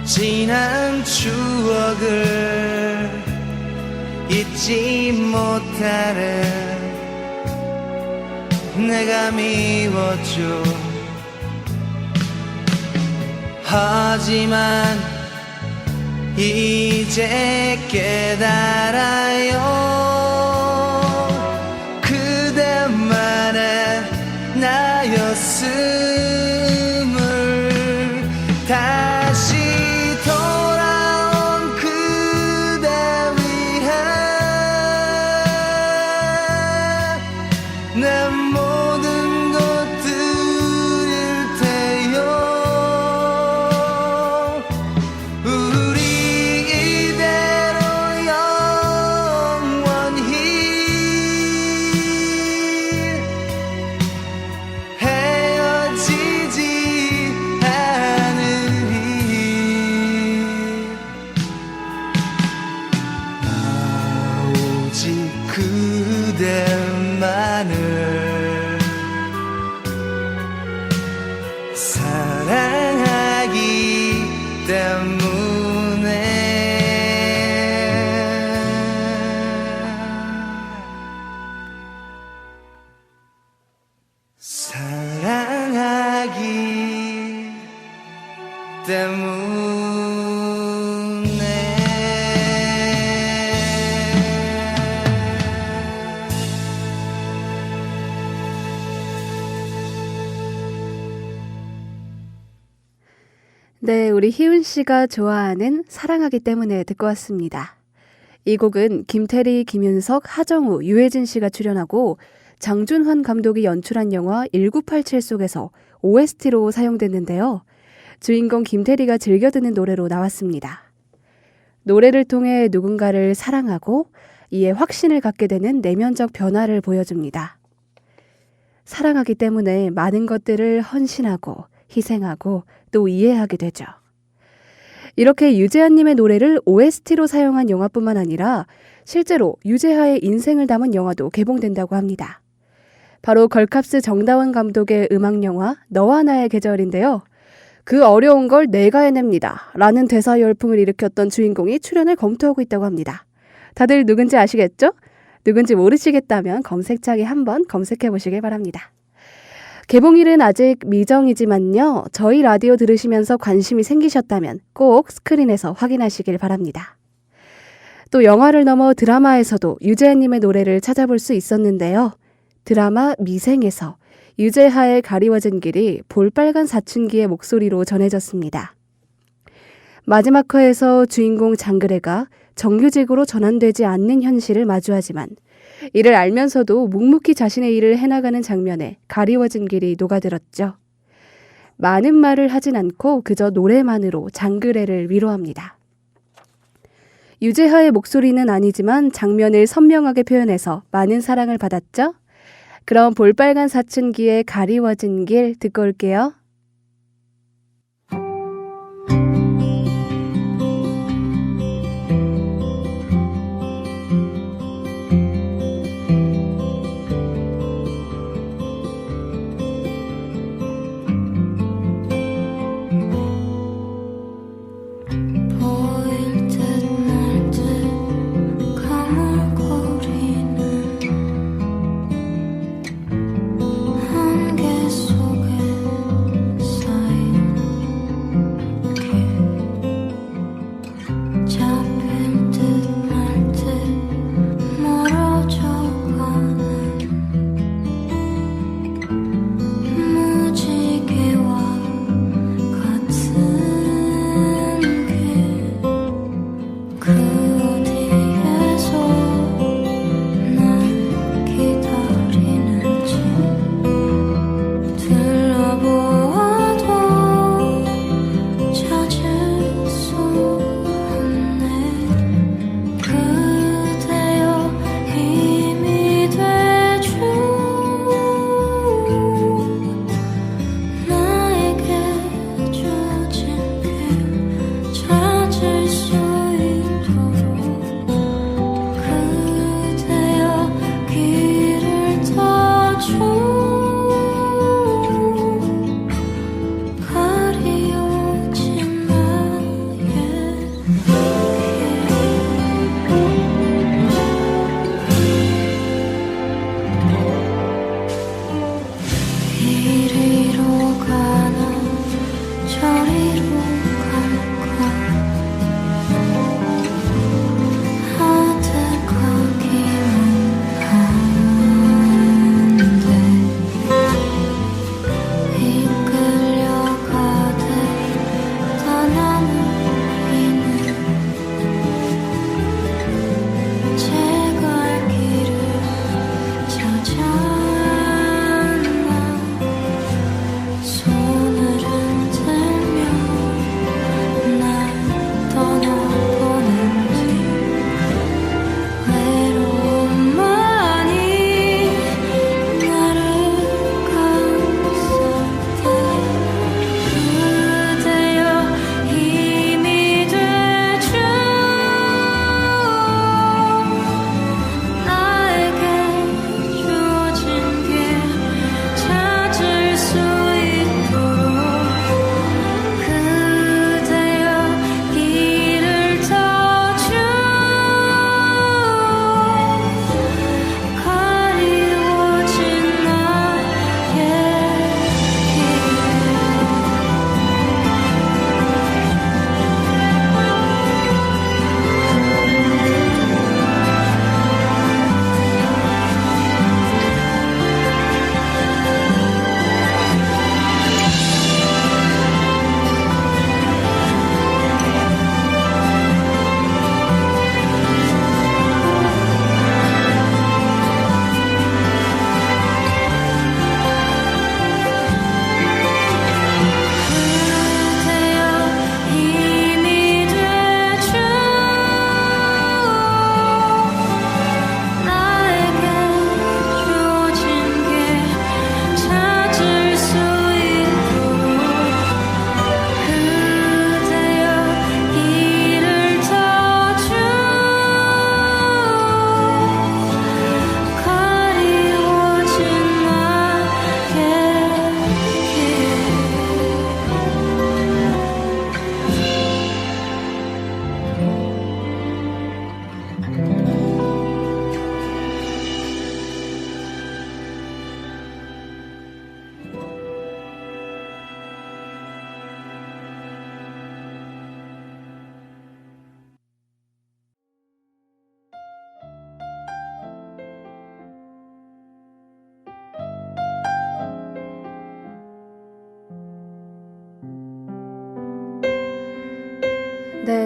지난 추억을 잊지 못하는 내가 미웠죠. 하지만 이제 깨달아요. 그대만의 나였음을. 다시 돌아온 그대 위해 내 모든 것 드릴 테요. 우리 이대로 영원히 헤어지지 않으리. 오직 그대만을 사랑하기 때문에. 사랑하기 때문에. 네, 우리 희은 씨가 좋아하는 사랑하기 때문에 듣고 왔습니다. 이 곡은 김태리, 김윤석, 하정우, 유해진 씨가 출연하고 장준환 감독이 연출한 영화 1987 속에서 OST로 사용됐는데요. 주인공 김태리가 즐겨 듣는 노래로 나왔습니다. 노래를 통해 누군가를 사랑하고 이에 확신을 갖게 되는 내면적 변화를 보여줍니다. 사랑하기 때문에 많은 것들을 헌신하고 희생하고 또 이해하게 되죠. 이렇게 유재하님의 노래를 OST로 사용한 영화뿐만 아니라 실제로 유재하의 인생을 담은 영화도 개봉된다고 합니다. 바로 걸캅스 정다원 감독의 음악영화 너와 나의 계절인데요. 그 어려운 걸 내가 해냅니다 라는 대사 열풍을 일으켰던 주인공이 출연을 검토하고 있다고 합니다. 다들 누군지 아시겠죠? 누군지 모르시겠다면 검색창에 한번 검색해 보시길 바랍니다. 개봉일은 아직 미정이지만요. 저희 라디오 들으시면서 관심이 생기셨다면 꼭 스크린에서 확인하시길 바랍니다. 또 영화를 넘어 드라마에서도 유재하님의 노래를 찾아볼 수 있었는데요. 드라마 미생에서 유재하의 가리워진 길이 볼빨간 사춘기의 목소리로 전해졌습니다. 마지막 화에서 주인공 장그래가 정규직으로 전환되지 않는 현실을 마주하지만 이를 알면서도 묵묵히 자신의 일을 해나가는 장면에 가리워진 길이 녹아들었죠. 많은 말을 하진 않고 그저 노래만으로 장그래를 위로합니다. 유재하의 목소리는 아니지만 장면을 선명하게 표현해서 많은 사랑을 받았죠. 그럼 볼빨간 사춘기의 가리워진 길 듣고 올게요. 안개 속에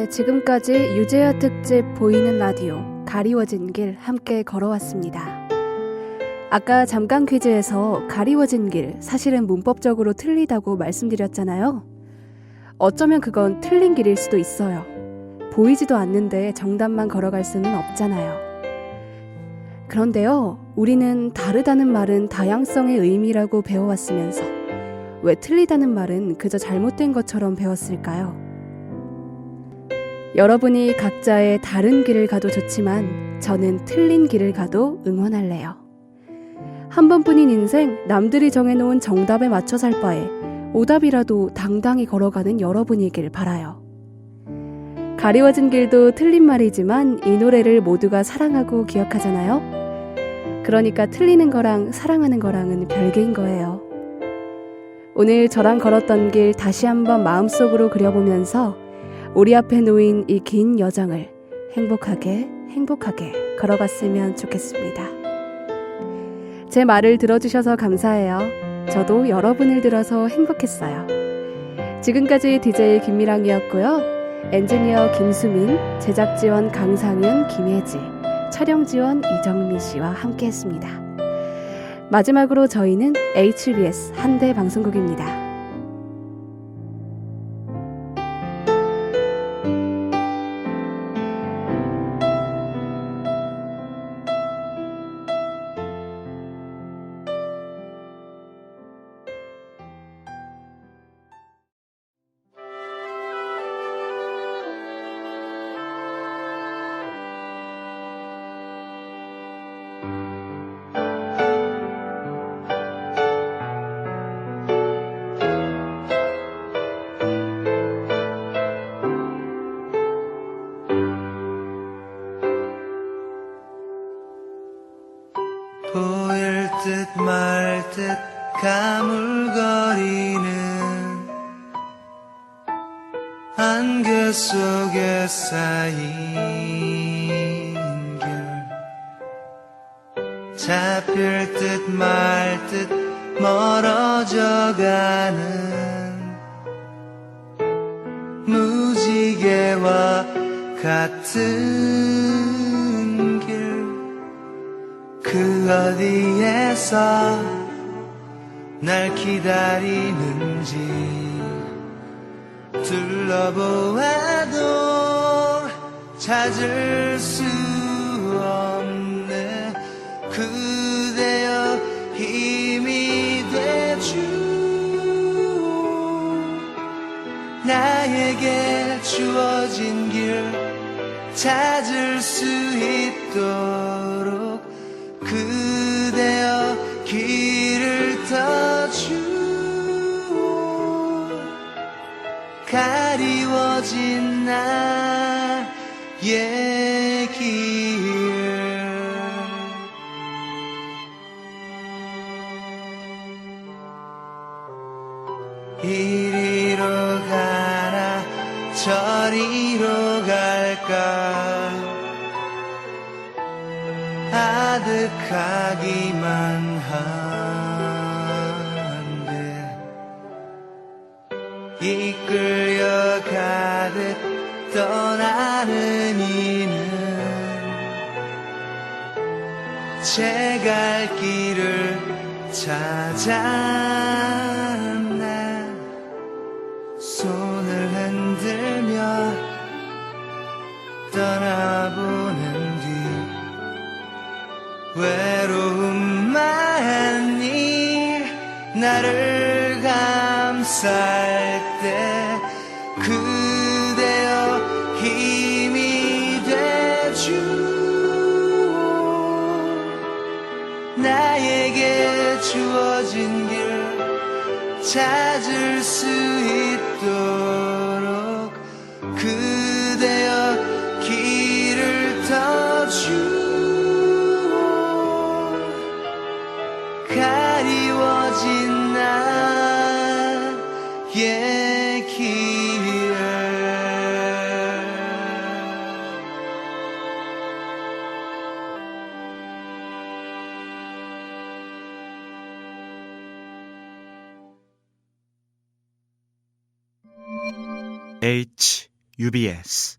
네, 지금까지 유재하 특집 보이는 라디오 가리워진 길 함께 걸어왔습니다. 아까 잠깐 퀴즈에서 가리워진 길 사실은 문법적으로 틀리다고 말씀드렸잖아요. 어쩌면 그건 틀린 길일 수도 있어요. 보이지도 않는데 정답만 걸어갈 수는 없잖아요. 그런데요, 우리는 다르다는 말은 다양성의 의미라고 배워왔으면서 왜 틀리다는 말은 그저 잘못된 것처럼 배웠을까요? 여러분이 각자의 다른 길을 가도 좋지만 저는 틀린 길을 가도 응원할래요. 한 번뿐인 인생, 남들이 정해놓은 정답에 맞춰 살 바에 오답이라도 당당히 걸어가는 여러분이길 바라요. 가리워진 길도 틀린 말이지만 이 노래를 모두가 사랑하고 기억하잖아요. 그러니까 틀리는 거랑 사랑하는 거랑은 별개인 거예요. 오늘 저랑 걸었던 길 다시 한번 마음속으로 그려보면서 우리 앞에 놓인 이 긴 여정을 행복하게 걸어갔으면 좋겠습니다. 제 말을 들어주셔서 감사해요. 저도 여러분을 들어서 행복했어요. 지금까지 DJ 김미랑이었고요. 엔지니어 김수민, 제작 지원 강상윤, 김혜지, 촬영 지원 이정미 씨와 함께했습니다. 마지막으로 저희는 HBS 한대 방송국입니다. 보일 듯 말 듯 가물거리는 안개 속에 쌓인 길 잡힐 듯 말 듯 멀어져가는 무지개와 같은 길 그 어디에서 날 기다리는지 둘러보아도 찾을 수 없네. 그대여 힘이 되주 나에게 주어진 길 찾을 수 있도록 그대여 길을 터주오. 가리워진 나의 길 이리로 가나 저리로 갈까 아득하기만 한데 이끌려 가듯 떠나는 이는 제 갈 길을 찾았나. 손을 흔들며 떠나보는 뒤 외로움만이 나를 감쌀 때 그대여 힘이 되주오. 나에게 주어진 길 찾을 수 있도록 그대여 길을 터주오. 가리워진 나의 길 HBS UBS